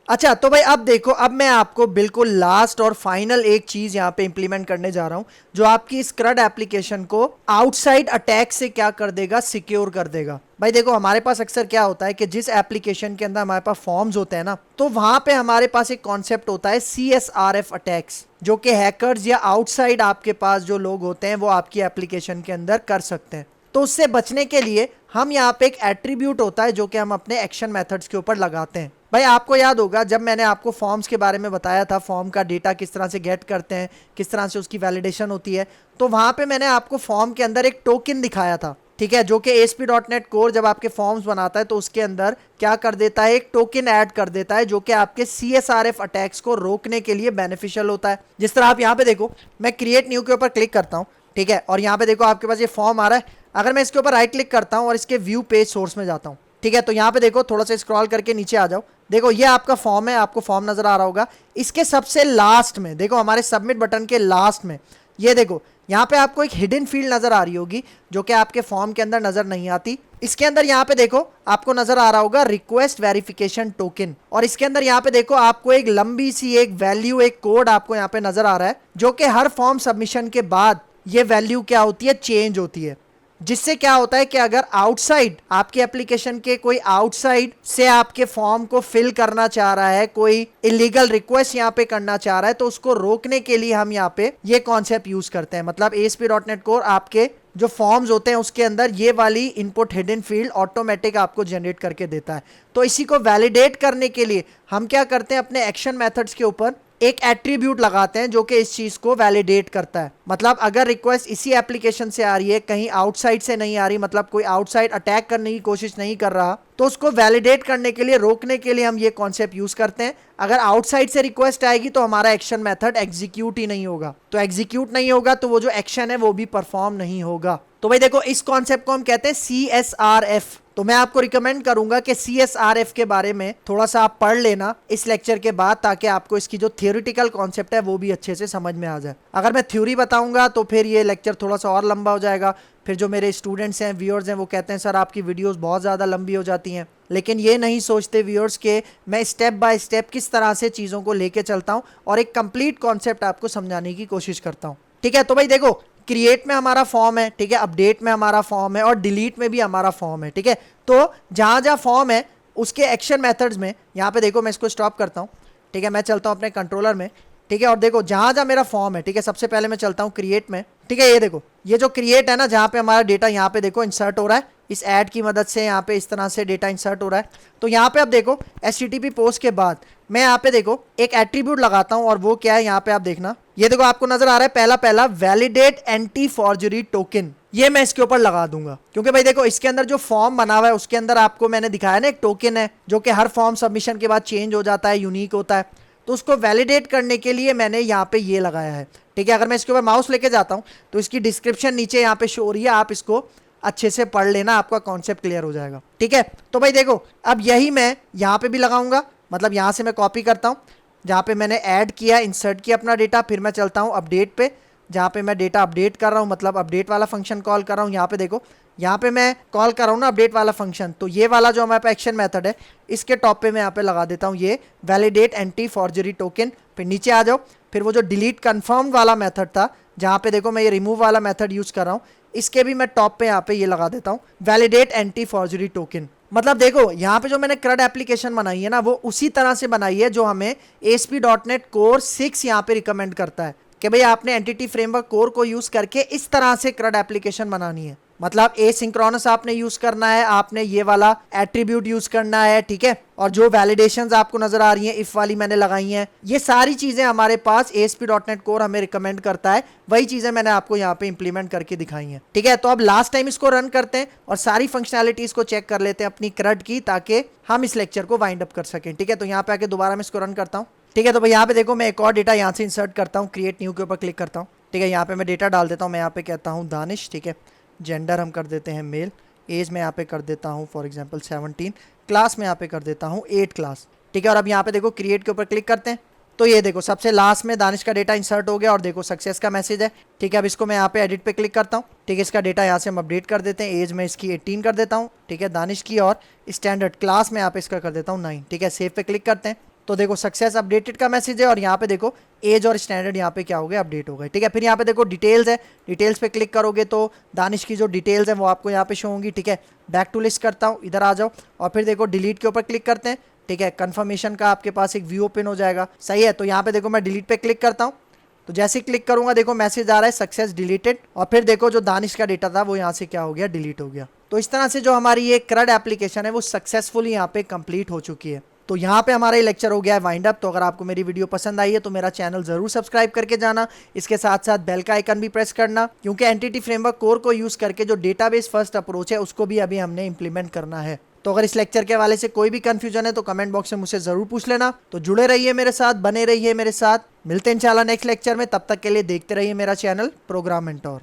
अच्छा तो भाई अब देखो, अब मैं आपको बिल्कुल लास्ट और फाइनल एक चीज यहाँ पे इंप्लीमेंट करने जा रहा हूँ जो आपकी स्क्रड एप्लीकेशन को आउटसाइड अटैक से क्या कर देगा, सिक्योर कर देगा। भाई देखो हमारे पास अक्सर क्या होता है कि जिस एप्लीकेशन के अंदर हमारे पास फॉर्म्स होते हैं ना, तो वहां पे हमारे पास एक कॉन्सेप्ट होता है CSRF अटैक्स, जो कि हैकर्स या आउटसाइड आपके पास जो लोग होते हैं वो आपकी एप्लीकेशन के अंदर कर सकते हैं। तो उससे बचने के लिए हम यहाँ पे एक एट्रीब्यूट होता है जो कि हम अपने एक्शन मेथड्स के ऊपर लगाते हैं। भाई आपको याद होगा जब मैंने आपको फॉर्म्स के बारे में बताया था, फॉर्म का डेटा किस तरह से गेट करते हैं, किस तरह से उसकी वैलिडेशन होती है, तो वहाँ पे मैंने आपको फॉर्म के अंदर एक टोकन दिखाया था ठीक है, जो कि ASP.NET Core जब आपके फॉर्म्स बनाता है तो उसके अंदर क्या कर देता है, एक टोकन ऐड कर देता है जो कि आपके CSRF अटैक्स को रोकने के लिए बेनिफिशियल होता है। जिस तरह आप यहाँ पे देखो, मैं क्रिएट न्यू के ऊपर क्लिक करता हूँ, ठीक है, और यहाँ पे देखो आपके पास ये फॉर्म आ रहा है। अगर मैं इसके ऊपर राइट क्लिक करता हूँ और इसके व्यू पेज सोर्स में जाता हूँ, ठीक है, तो यहाँ पे देखो थोड़ा सा स्क्रॉल करके नीचे आ जाओ, देखो ये आपका फॉर्म है, आपको फॉर्म नजर आ रहा होगा। इसके सबसे लास्ट में देखो, हमारे सबमिट बटन के लास्ट में ये देखो, यहाँ पे आपको एक हिडन फील्ड नजर आ रही होगी जो कि आपके फॉर्म के अंदर नजर नहीं आती। इसके अंदर यहाँ पे देखो आपको नजर आ रहा होगा रिक्वेस्ट वेरिफिकेशन टोकन, और इसके अंदर यहाँ पे देखो आपको एक लंबी सी एक वैल्यू, एक कोड आपको यहाँ पे नजर आ रहा है, जो कि हर फॉर्म सबमिशन के बाद ये वैल्यू क्या होती है, चेंज होती है। जिससे क्या होता है कि अगर आउटसाइड आपके एप्लीकेशन के कोई आउटसाइड से आपके फॉर्म को फिल करना चाह रहा है, कोई इलीगल रिक्वेस्ट यहाँ पे करना चाह रहा है, तो उसको रोकने के लिए हम यहाँ पे ये कॉन्सेप्ट यूज करते हैं। मतलब ASP.NET Core आपके जो फॉर्म्स होते हैं उसके अंदर ये वाली इनपुट हिडन फील्ड ऑटोमेटिक आपको जनरेट करके देता है। तो इसी को वैलिडेट करने के लिए हम क्या करते हैं, अपने एक्शन मेथड्स के ऊपर एक एट्रीब्यूट लगाते हैं जो कि इस चीज को वैलिडेट करता है। मतलब अगर रिक्वेस्ट इसी एप्लीकेशन से आ रही है, कहीं आउटसाइड से नहीं आ रही, मतलब कोई आउटसाइड अटैक करने की कोशिश नहीं कर रहा, तो उसको वैलिडेट करने के लिए, रोकने के लिए हम ये कॉन्सेप्ट यूज करते हैं। अगर आउटसाइड से रिक्वेस्ट आएगी तो हमारा एक्शन मेथड एग्जीक्यूट ही नहीं होगा, तो एग्जीक्यूट नहीं होगा तो वो जो एक्शन है वो भी परफॉर्म नहीं होगा। तो भाई देखो, इस कॉन्सेप्ट को हम कहते हैं CSRF। तो मैं आपको रिकमेंड करूंगा कि CSRF के बारे में थोड़ा सा आप पढ़ लेना इस लेक्चर के बाद, ताकि आपको इसकी जो थियोरिटिकल कॉन्सेप्ट है वो भी अच्छे से समझ में आ जाए। अगर मैं थ्योरी बताऊंगा तो फिर ये लेक्चर थोड़ा सा और लंबा हो जाएगा, फिर जो मेरे स्टूडेंट्स हैं, व्यूअर्स हैं, वो कहते हैं सर आपकी वीडियोस बहुत ज़्यादा लंबी हो जाती हैं। लेकिन ये नहीं सोचते व्यूअर्स के मैं स्टेप बाय स्टेप किस तरह से चीज़ों को लेके चलता हूँ और एक कंप्लीट कॉन्सेप्ट आपको समझाने की कोशिश करता हूँ। ठीक है, तो भाई देखो, क्रिएट में हमारा फॉर्म है, ठीक है, अपडेट में हमारा फॉर्म है, और डिलीट में भी हमारा फॉर्म है। ठीक है, तो जहाँ जहाँ फॉर्म है उसके एक्शन मेथड्स में, यहाँ पे देखो मैं इसको स्टॉप करता हूँ, ठीक है, मैं चलता हूँ अपने कंट्रोलर में, ठीक है, और देखो जहाँ जहाँ मेरा फॉर्म है, ठीक है, सबसे पहले मैं चलता हूँ क्रिएट में, ठीक है, ये देखो, ये जो क्रिएट है ना, जहाँ पे हमारा डेटा यहाँ पे देखो इंसर्ट हो रहा है, इस ऐड की मदद से यहाँ पे इस तरह से डेटा इंसर्ट हो रहा है। तो यहाँ पे आप देखो HTTP पोस्ट के बाद मैं यहाँ पे देखो एक एट्रीब्यूट लगाता हूँ, और वो क्या है, यहाँ पे आप देखना, ये देखो आपको नजर आ रहा है पहला पहला वैलिडेट एंटी फॉर्जरी टोकन, ये मैं इसके ऊपर लगा दूंगा। क्योंकि भाई देखो इसके अंदर जो फॉर्म बना हुआ है उसके अंदर आपको मैंने दिखाया ना एक टोकन है जो कि हर फॉर्म सबमिशन के बाद चेंज हो जाता है, यूनिक होता है। तो उसको वैलिडेट करने के लिए मैंने यहाँ पे ये लगाया है। ठीक है, अगर मैं इसके ऊपर माउस लेके जाता हूँ तो इसकी डिस्क्रिप्शन नीचे यहाँ पे शो हो रही है, आप इसको अच्छे से पढ़ लेना, आपका कॉन्सेप्ट क्लियर हो जाएगा। ठीक है, तो भाई देखो अब यही मैं यहाँ पे भी लगाऊंगा, मतलब यहाँ से मैं कॉपी करता हूँ, जहाँ पे मैंने ऐड किया, इंसर्ट किया अपना डेटा, फिर मैं चलता हूँ अपडेट पे, जहाँ पे मैं डेटा अपडेट कर रहा हूँ, मतलब अपडेट वाला फंक्शन कॉल कर रहा हूँ। यहाँ पे देखो, यहाँ पे मैं कॉल कर रहा हूँ ना अपडेट वाला फंक्शन, तो ये वाला जो हमारे पास एक्शन मेथड है इसके टॉप पे मैं यहाँ पे लगा देता हूँ ये वैलिडेट एंटी फॉर्जरी टोकन। फिर नीचे आ जाओ, फिर वो जो डिलीट कन्फर्म वाला मेथड था, जहाँ पे देखो मैं ये रिमूव वाला मेथड यूज कर रहा हूँ, इसके भी मैं टॉप पे यहाँ पे ये लगा देता हूँ वैलिडेट एंटी फॉर्जरी टोकन। मतलब देखो यहाँ पे जो मैंने CRUD एप्लीकेशन बनाई है ना, वो उसी तरह से बनाई है जो हमें ASP.NET Core 6 यहाँ पे रिकमेंड करता है कि भाई आपने एंटिटी फ्रेमवर्क कोर को यूज करके इस तरह से CRUD एप्लीकेशन बनानी है। मतलब एसिंक्रोनस आपने यूज करना है, आपने ये वाला एट्रीब्यूट यूज करना है, ठीक है, और जो वैलिडेशंस आपको नजर आ रही हैं इफ वाली मैंने लगाई हैं, ये सारी चीजें हमारे पास ASP.NET Core हमें रिकमेंड करता है, वही चीजें मैंने आपको यहाँ पे इंप्लीमेंट करके दिखाई हैं। ठीक है, तो अब लास्ट टाइम इसको रन करते हैं और सारी फंक्शनैलिटीज को चेक कर लेते हैं अपनी CRUD की, ताकि हम इस लेक्चर को वाइंड अप कर सकें। ठीक है, तो यहाँ पे आके दोबारा मैं इसको रन करता हूँ। ठीक है, तो भाई यहाँ पे देखो मैं एक और डेटा यहाँ से इंसर्ट करता हूँ, क्रिएट न्यू के ऊपर क्लिक करता हूँ। ठीक है, यहाँ पे मैं डेटा डाल देता हूँ, मैं यहाँ पे कहता हूँ दानिश, ठीक है, जेंडर हम कर देते हैं मेल, एज में यहाँ पे कर देता हूँ फॉर एग्जांपल 17, क्लास में यहाँ पे कर देता हूँ 8 क्लास। ठीक है, और अब यहाँ पे देखो क्रिएट के ऊपर क्लिक करते हैं, तो ये देखो सबसे लास्ट में दानिश का डेटा इंसर्ट हो गया और देखो सक्सेस का मैसेज है। ठीक है, अब इसको मैं यहाँ पे एडिट पे क्लिक करता हूँ। ठीक है, इसका डेटा यहाँ से हम अपडेट कर देते हैं, एज में इसकी 18 कर देता हूँ, ठीक है, दानिश की, और स्टैंडर्ड क्लास में यहाँ पे इसका कर देता हूँ 9। ठीक है, सेव पे क्लिक करते हैं, तो देखो सक्सेस अपडेटेड का मैसेज है, और यहाँ पे देखो एज और स्टैंडर्ड यहाँ पे क्या हो गया, अपडेट हो गए। ठीक है, फिर यहाँ पे देखो डिटेल्स है, डिटेल्स पे क्लिक करोगे तो दानिश की जो डिटेल्स है वो आपको यहाँ पे शो होंगी। ठीक है, बैक टू लिस्ट करता हूँ, इधर आ जाओ, और फिर देखो डिलीट के ऊपर क्लिक करते हैं। ठीक है, कंफर्मेशन का आपके पास एक व्यू ओपन हो जाएगा, सही है। तो यहाँ पे देखो मैं डिलीट पे क्लिक करता हूँ, तो जैसे ही क्लिक करूंगा देखो मैसेज आ रहा है सक्सेस डिलीटेड, और फिर देखो जो दानिश का डेटा था वो यहाँ से क्या हो गया, डिलीट हो गया। तो इस तरह से जो हमारी ये CRUD एप्लीकेशन है वो सक्सेसफुली यहाँ पे कंप्लीट हो चुकी है। तो यहाँ पे हमारा ये लेक्चर हो गया है वाइंड अप। तो अगर आपको मेरी वीडियो पसंद आई है तो मेरा चैनल जरूर सब्सक्राइब करके जाना, इसके साथ साथ बेल का आइकन भी प्रेस करना, क्योंकि एंटिटी फ्रेमवर्क कोर को यूज करके जो डेटाबेस फर्स्ट अप्रोच है उसको भी अभी हमने इंप्लीमेंट करना है। तो अगर इस लेक्चर के हवाले से कोई भी कंफ्यूजन है तो कमेंट बॉक्स में मुझसे जरूर पूछ लेना। तो जुड़े रहिए मेरे साथ, बने रहिए मेरे साथ, मिलते हैं इंशाल्लाह नेक्स्ट लेक्चर में। तब तक के लिए देखते रहिए मेरा चैनल प्रोग्राम मेंटोर।